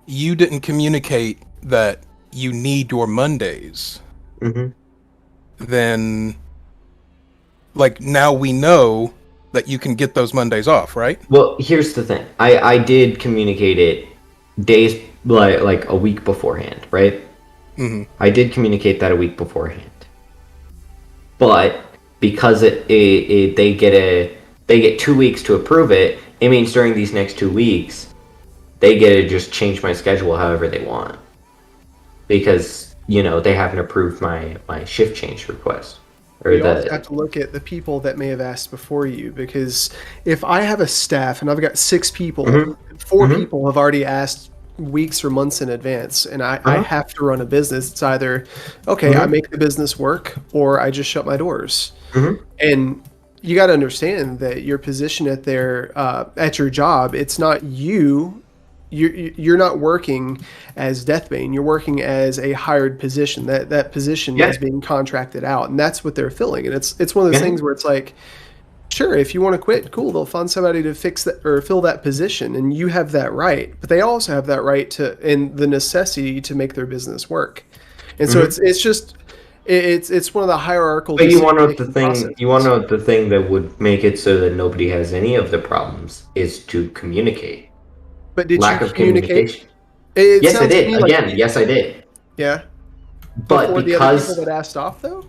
C: you didn't communicate that you need your Mondays, then like now we know that you can get those Mondays off, right?
J: Well, here's the thing. I did communicate it days like a week beforehand, right? I did communicate that a week beforehand. But because they get 2 weeks to approve it, it means during these next 2 weeks they get to just change my schedule however they want. Because, they haven't approved my shift change request.
B: You also have to look at the people that may have asked before you, because if I have a staff and I've got 6 people, 4 people have already asked weeks or months in advance, and I have to run a business. It's either, okay, I make the business work, or I just shut my doors. And you got to understand that your position at your job, it's not you. You're not working as Deathbane. You're working as a hired position. That position is being contracted out, and that's what they're filling. And it's one of those things where it's like, sure, if you want to quit, cool, they'll find somebody to fix that or fill that position, and you have that right. But they also have that right to, and the necessity to make their business work. And so it's just, It's one of the hierarchical.
J: But you want to know what the
B: decision-making
J: thing? You want to know what the thing that would make it so that nobody has any of the problems is to communicate.
B: But did
J: Lack
B: you
J: of
B: communicate?
J: communication.
B: It
J: Yes, I
B: sounds to
J: did.
B: me like
J: Again, yes, I did.
B: yeah.
J: But
B: Before the other people
J: because
B: that asked off, though.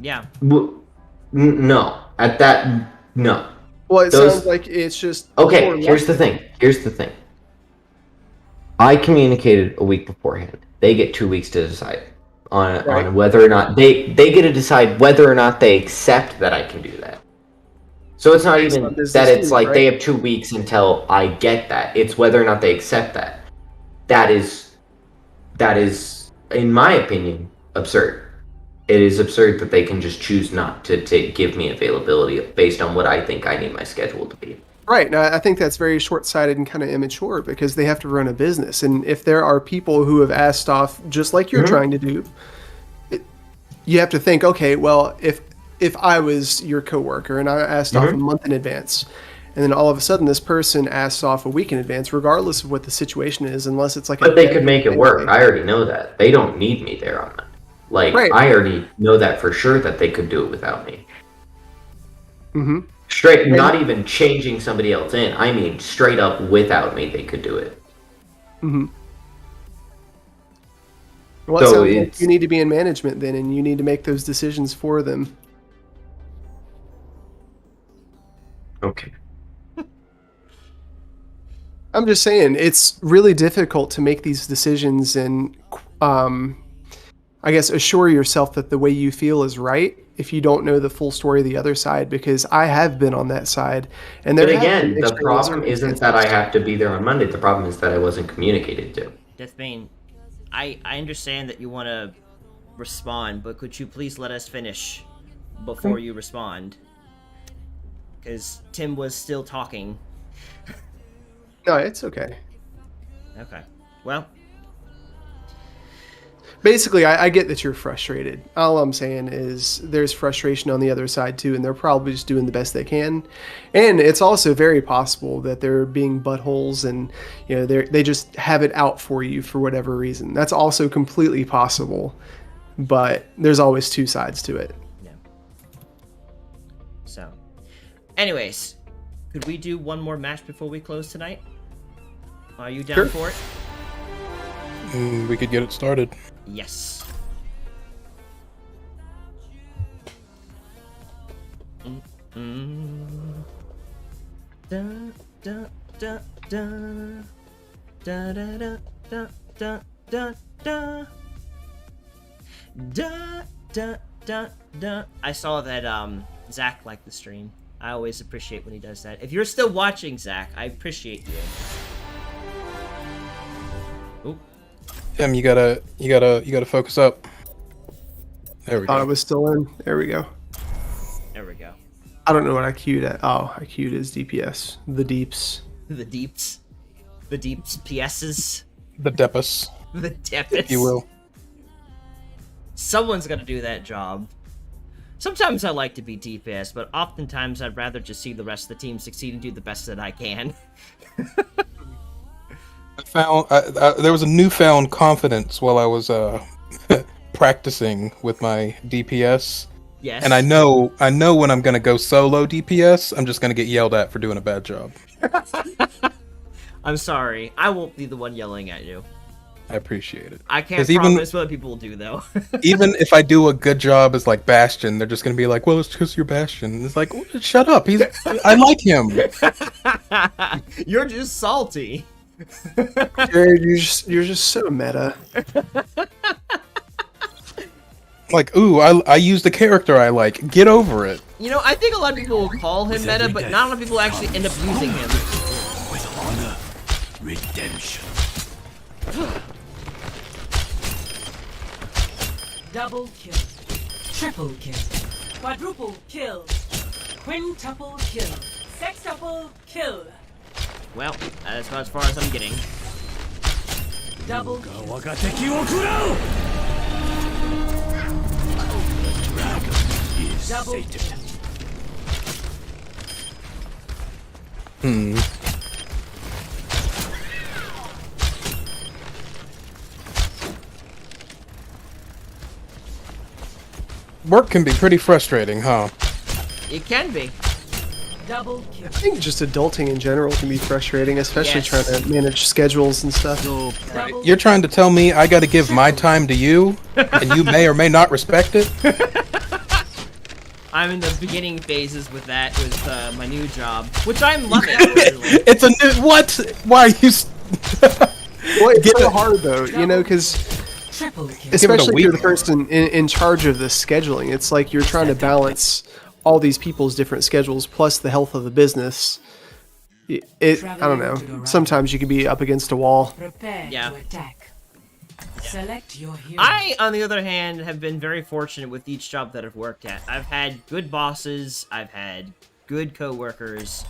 A: Yeah.
J: no, at that no.
B: Well, it
J: Those-
B: sounds like it's just
J: Okay,
B: before
J: here's the thing. Here's the thing. I communicated a week beforehand. They get 2 weeks to decide on whether or not they get to decide whether or not they accept that I can do that. So it's not even that it's like they have 2 weeks until I get that. It's whether or not they accept that. That is, in my opinion, absurd. It is absurd that they can just choose not to give me availability based on what I think I need my schedule to be.
B: Right. Now, I think that's very short-sighted and kind of immature because they have to run a business. And if there are people who have asked off just like you're trying to do, you have to think, okay, well, if I was your coworker and I asked off a month in advance, and then all of a sudden this person asks off a week in advance, regardless of what the situation is, unless it's like
J: But they could make it work. I already know that. They don't need me there on that. Like, I already know that for sure that they could do it without me.
B: Mm-hmm.
J: Straight, not even changing somebody else in. I mean, straight up without me, they could do it.
B: Mm-hmm. Well, it sounds like you need to be in management then, and you need to make those decisions for them.
J: Okay.
B: I'm just saying, it's really difficult to make these decisions and, I guess, assure yourself that the way you feel is right if you don't know the full story of the other side, because I have been on that side. And
J: But again, the problem isn't that I have to be there on Monday. The problem is that I wasn't communicated to.
A: Deathbane, I understand that you want to respond, but could you please let us finish before you respond? Because Tim was still talking.
B: No, it's okay.
A: Okay. Well,
B: basically, I get that you're frustrated. All I'm saying is there's frustration on the other side too, and they're probably just doing the best they can. And it's also very possible that they're being buttholes, and they just have it out for you for whatever reason. That's also completely possible, but there's always two sides to it.
A: Yeah. So, anyways, could we do one more match before we close tonight? Are you down for it?
C: We could get it started.
A: Yes. Da da da da da da da da da da da da da da. I saw that Zach liked the stream. I always appreciate when he does that. If you're still watching, Zach, I appreciate you. Oop.
C: Tim, you gotta focus up. There we go.
B: I was still in. There we go.
A: There we go.
B: I don't know what I queued at. Oh, I queued as DPS. The deeps.
A: The deeps. The deeps PSs.
C: The Depus.
A: The Depus.
C: If you will.
A: Someone's gonna do that job. Sometimes I like to be DPS, but oftentimes I'd rather just see the rest of the team succeed and do the best that I can.
C: I found there was a newfound confidence while I was practicing with my DPS.
A: Yes.
C: And I know when I'm gonna go solo DPS, I'm just gonna get yelled at for doing a bad job.
A: I'm sorry. I won't be the one yelling at you.
C: I appreciate it.
A: I can't promise what people will do, though.
C: Even if I do a good job as like Bastion, they're just gonna be like, "Well, it's because you're Bastion." It's like, shut up. I like him.
A: You're just salty.
B: Jared, you're just so meta.
C: Like, ooh, I used a character I like. Get over it.
A: You know, I think a lot of people will call him meta, but not a lot of people actually end up using him.
G: With honor, redemption.
D: Double kill. Triple kill. Quadruple kill. Quintuple kill. Sextuple kill.
A: Well, that's about as far as I'm getting.
D: Double kill.
G: Dragon is sated.
C: Work can be pretty frustrating, huh?
A: It can be.
D: Double kill.
B: I think just adulting in general can be frustrating, especially
A: Yes.
B: trying to manage schedules and stuff.
D: Double
C: You're trying to tell me I gotta give my time to you, and you may or may not respect it?
A: I'm in the beginning phases with that, with my new job, which I'm loving. Actually.
C: It's a new... What? Why are you...
B: Well, it's
C: Give
B: so
C: it-
B: hard though, you know, because
D: triple kill.
B: especially if you're the
C: week.
B: person in charge of the scheduling, it's like you're trying to balance all these people's different schedules plus the health of the business. I don't know. Sometimes you could be up against a wall.
D: Prepare
A: Yeah.
D: to attack. Select your hero.
A: I, on the other hand, have been very fortunate with each job that I've worked at. I've had good bosses, I've had good coworkers.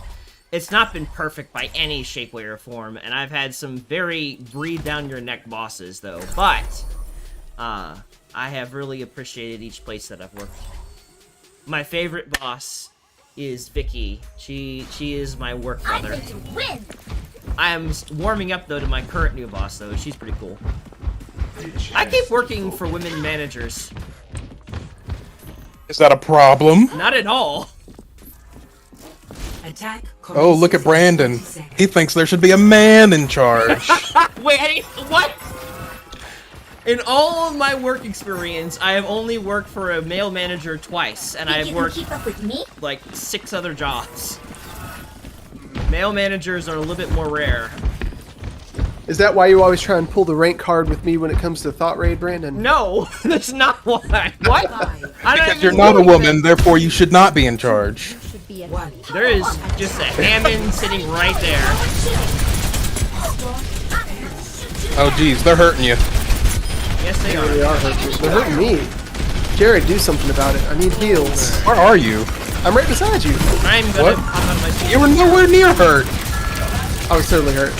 A: It's not been perfect by any shape, way, or form, and I've had some very breathe-down-your-neck bosses, though. But, I have really appreciated each place that I've worked. My favorite boss is Vicky. She is my work
F: I'm
A: brother.
F: going to win.
A: I am warming up, though, to my current new boss, though. She's pretty cool. I keep working for women managers.
C: Is that a problem?
A: Not at all.
D: Attack.
C: Oh, look at Brandon. He thinks there should be a man in charge.
A: Wait, what? In all of my work experience, I have only worked for a male manager twice, and I
F: Think
A: have
F: you can
A: worked
F: keep up with me?
A: like 6 other jobs. Male managers are a little bit more rare.
B: Is that why you always try and pull the rank card with me when it comes to thought raid, Brandon?
A: No, that's not why. What? I don't
C: Because you're
A: even
C: not a
A: believe
C: woman, therefore you should not be in charge.
H: Should be a
D: One.
A: that. There is just a Hammond sitting right there.
C: Oh, geez, they're hurting you.
A: Yes, they
B: They
A: are.
B: are hurting. They're hurting me. Jared, do something about it. I need heals.
C: Where are you?
B: I'm right beside you.
A: I'm gonna
C: What?
A: pop out of my seat.
C: You were nowhere near hurt.
B: I was totally hurt.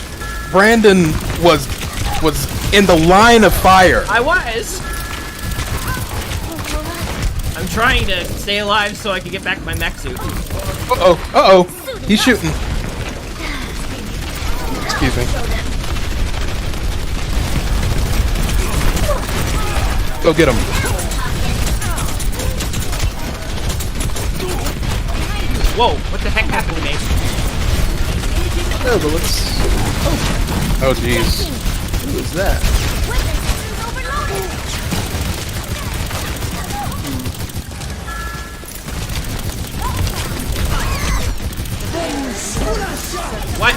C: Brandon was in the line of fire.
A: I was. I'm trying to stay alive so I can get back my mech suit.
C: Uh-oh. He's shooting. Excuse me. Go get him.
A: Whoa, what the heck happened to me?
B: No, but let's.
C: Oh, jeez.
B: Who is that?
A: What?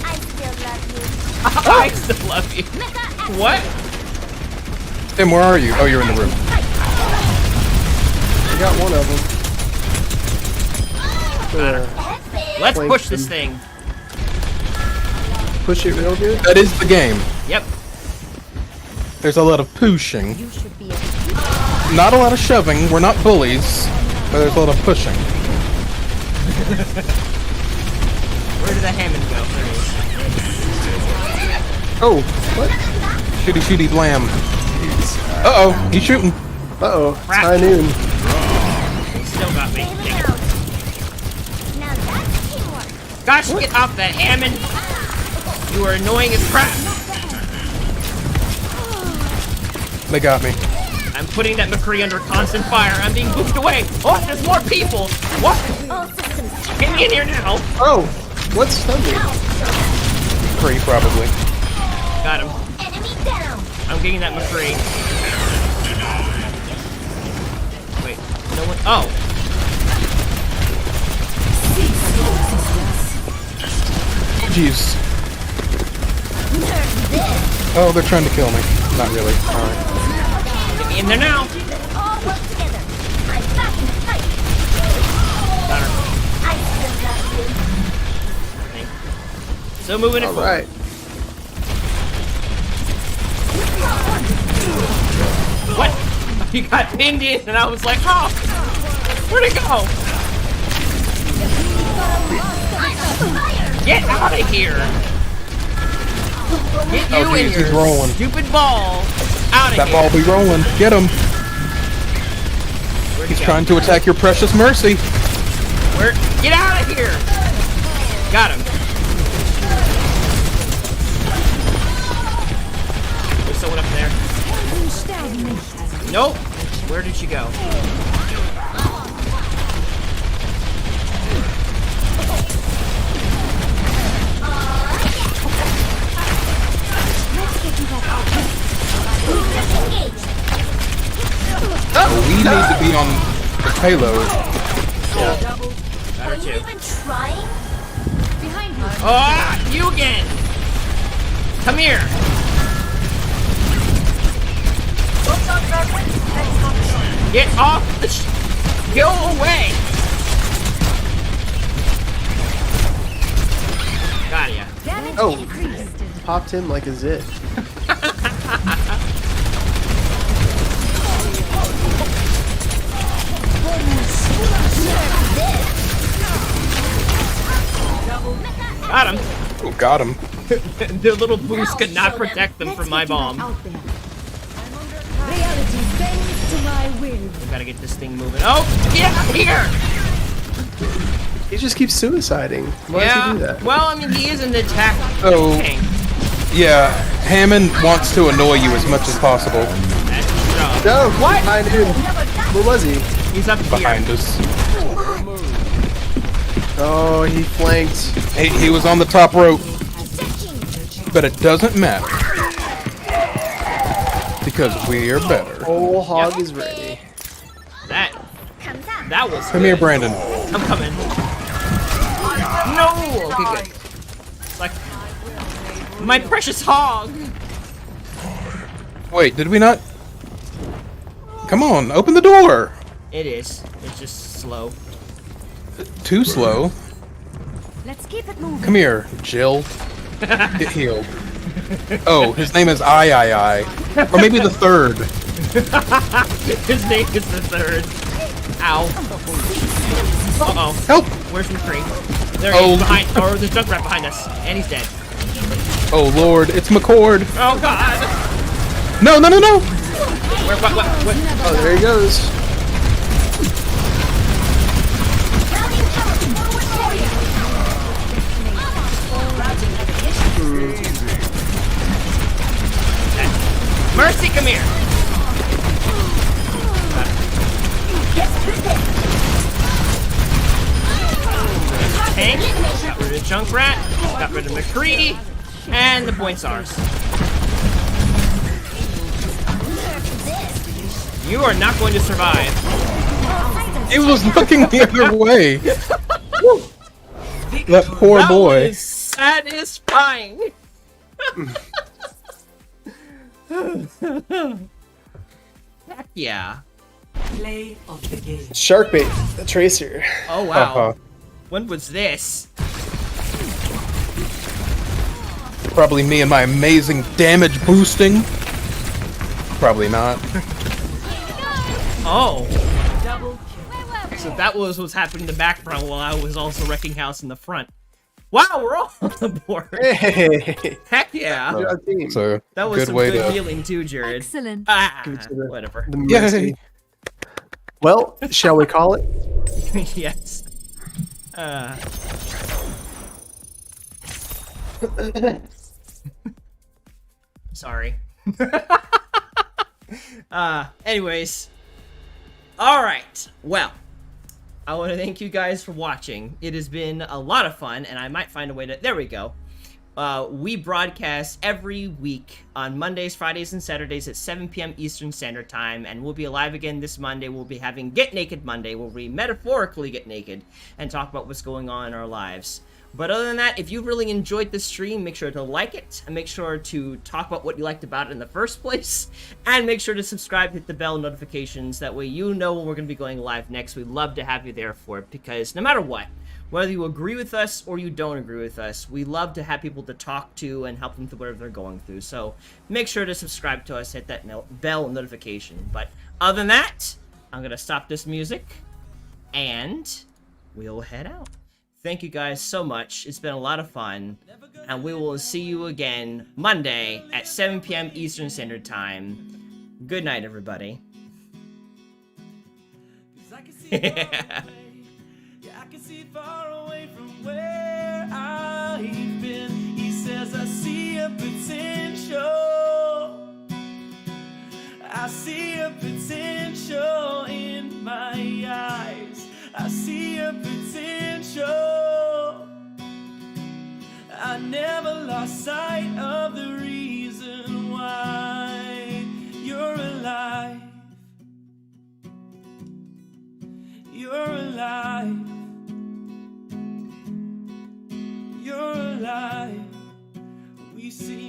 F: I still love you.
A: I still love you. What?
C: Tim, where are you? Oh, you're in the room.
B: I got one of them.
A: Let's
B: Flank
A: push this
B: him.
A: thing.
B: Push it real good.
C: That is the game.
A: Yep.
C: There's a lot of pushing.
H: You should be a
C: Not a lot of shoving. We're not bullies. But there's a lot of pushing.
A: Where did that Hammond go? There he is.
B: Oh, what?
C: Shooty shooty blam. Uh-oh, he's shooting.
B: Uh-oh. It's
A: Crap.
B: high noon.
A: He still got me. Dang it.
F: Now that's teamwork.
A: Gosh, get off that Hammond! You are annoying as crap.
C: They got me.
A: I'm putting that McCree under constant fire. I'm being booped away. Oh, there's more people. What?
F: All systems
A: Get me in here now.
B: Oh, what's stunning?
C: Free, probably.
A: Got him.
F: enemy down.
A: I'm getting that McCree. Wait, no one. Oh,
C: Jeez. Oh, they're trying to kill me. Not really. Alright.
A: get me in there now.
F: All work together. I'm back in the fight.
A: Got her.
F: I still love you.
A: So moving it
B: All
A: forward.
B: right.
A: What? You got pinned in, and I was like, oh, where'd it go? Get out of here! Get you
C: Oh,
A: in
C: geez, he's
A: your
C: rolling.
A: stupid ball out of
C: That
A: here.
C: ball be rolling. Get him.
A: Where'd
C: He's
A: he go?
C: trying to attack your precious mercy.
A: Where? Get out of here! Got him. There's someone up there. Nope. Where did she go?
C: We need to be on the payload.
A: Got her
F: Are you
A: too.
F: even trying?
H: Behind you.
A: Ah, you again! Come here! Get off the Go away! Got ya.
H: Damage
B: Oh.
H: increased.
B: Popped him like a zit.
A: Got him.
C: Oh, got him.
A: Their little boost could not protect them from my bomb.
H: Out there. Reality bends to my will.
A: We gotta get this thing moving. Oh, get out here!
B: He just keeps suiciding. Why does he do that?
A: Well, I mean, he is an attack
C: Oh.
A: tank.
C: Yeah, Hammond wants to annoy you as much as possible.
A: That's his job.
B: No, behind him. Where was he?
A: He's up here.
C: Behind us.
B: Oh, he flanked.
C: He was on the top rope. But it doesn't matter. Because we're better.
B: Whole hog is ready.
A: That was
C: Come here,
A: good.
C: Brandon.
A: I'm coming. No! Okay, good. Like, my precious hog!
C: Wait, did we not? Come on, open the door.
A: It is. It's just slow.
C: Too slow.
H: Let's keep it moving.
C: Come here, Jill. Get healed. Oh, his name is I. Or maybe the third.
A: His name is the third. Ow. Uh-oh.
C: Help!
A: Where's McCree? There he
C: Oh.
A: is behind. Or there's Junkrat behind us. And he's dead.
C: Oh Lord, it's McCord.
A: Oh god!
C: No, no, no, no!
A: What?
B: Oh, there he goes.
A: Mercy, come here! Tank, got rid of Junkrat, got rid of McCree, and the point's ours. You are not going to survive.
C: He was looking the other way. That poor
A: That
C: boy.
A: was satisfying. Heck yeah.
D: Play of the game.
B: Sharkbait, the tracer.
A: Oh wow.
C: Uh-huh.
A: When was this?
C: Probably me and my amazing damage boosting. Probably not.
A: Oh.
D: Double kill.
A: So that was what's happening in the background while I was also wrecking house in the front. Wow, we're all on the board.
B: Hey,
A: Heck yeah.
B: good job, team.
C: So
A: That was
C: good
A: some
C: way
A: good
C: to.
A: healing too, Jared.
H: Excellent.
A: Ah,
B: Give it to the-
A: whatever.
B: The mercy.
C: Yay.
B: Well, shall we call it?
A: Yes. Sorry. Anyways. Alright. Well. I want to thank you guys for watching. It has been a lot of fun, and I might find a way to... There we go. We broadcast every week on Mondays, Fridays, and Saturdays at 7 p.m. Eastern Standard Time, and we'll be live again this Monday. We'll be having Get Naked Monday, where we metaphorically get naked and talk about what's going on in our lives. But other than that, if you really enjoyed this stream, make sure to like it, and make sure to talk about what you liked about it in the first place, and make sure to subscribe, hit the bell notifications, that way you know when we're going to be going live next. We'd love to have you there for it, because no matter what, whether you agree with us or you don't agree with us, we love to have people to talk to and help them through whatever they're going through. So make sure to subscribe to us, hit that bell notification. But other than that, I'm going to stop this music, and we'll head out. Thank you guys so much. It's been a lot of fun, and we will see you again Monday at 7 p.m. Eastern Standard Time. Good night, everybody.
K: I can see far away from where I've been. He says I see a potential. I see a potential. essential in my eyes. I see your potential. I never lost sight of the reason why you're alive. You're alive. You're alive. We see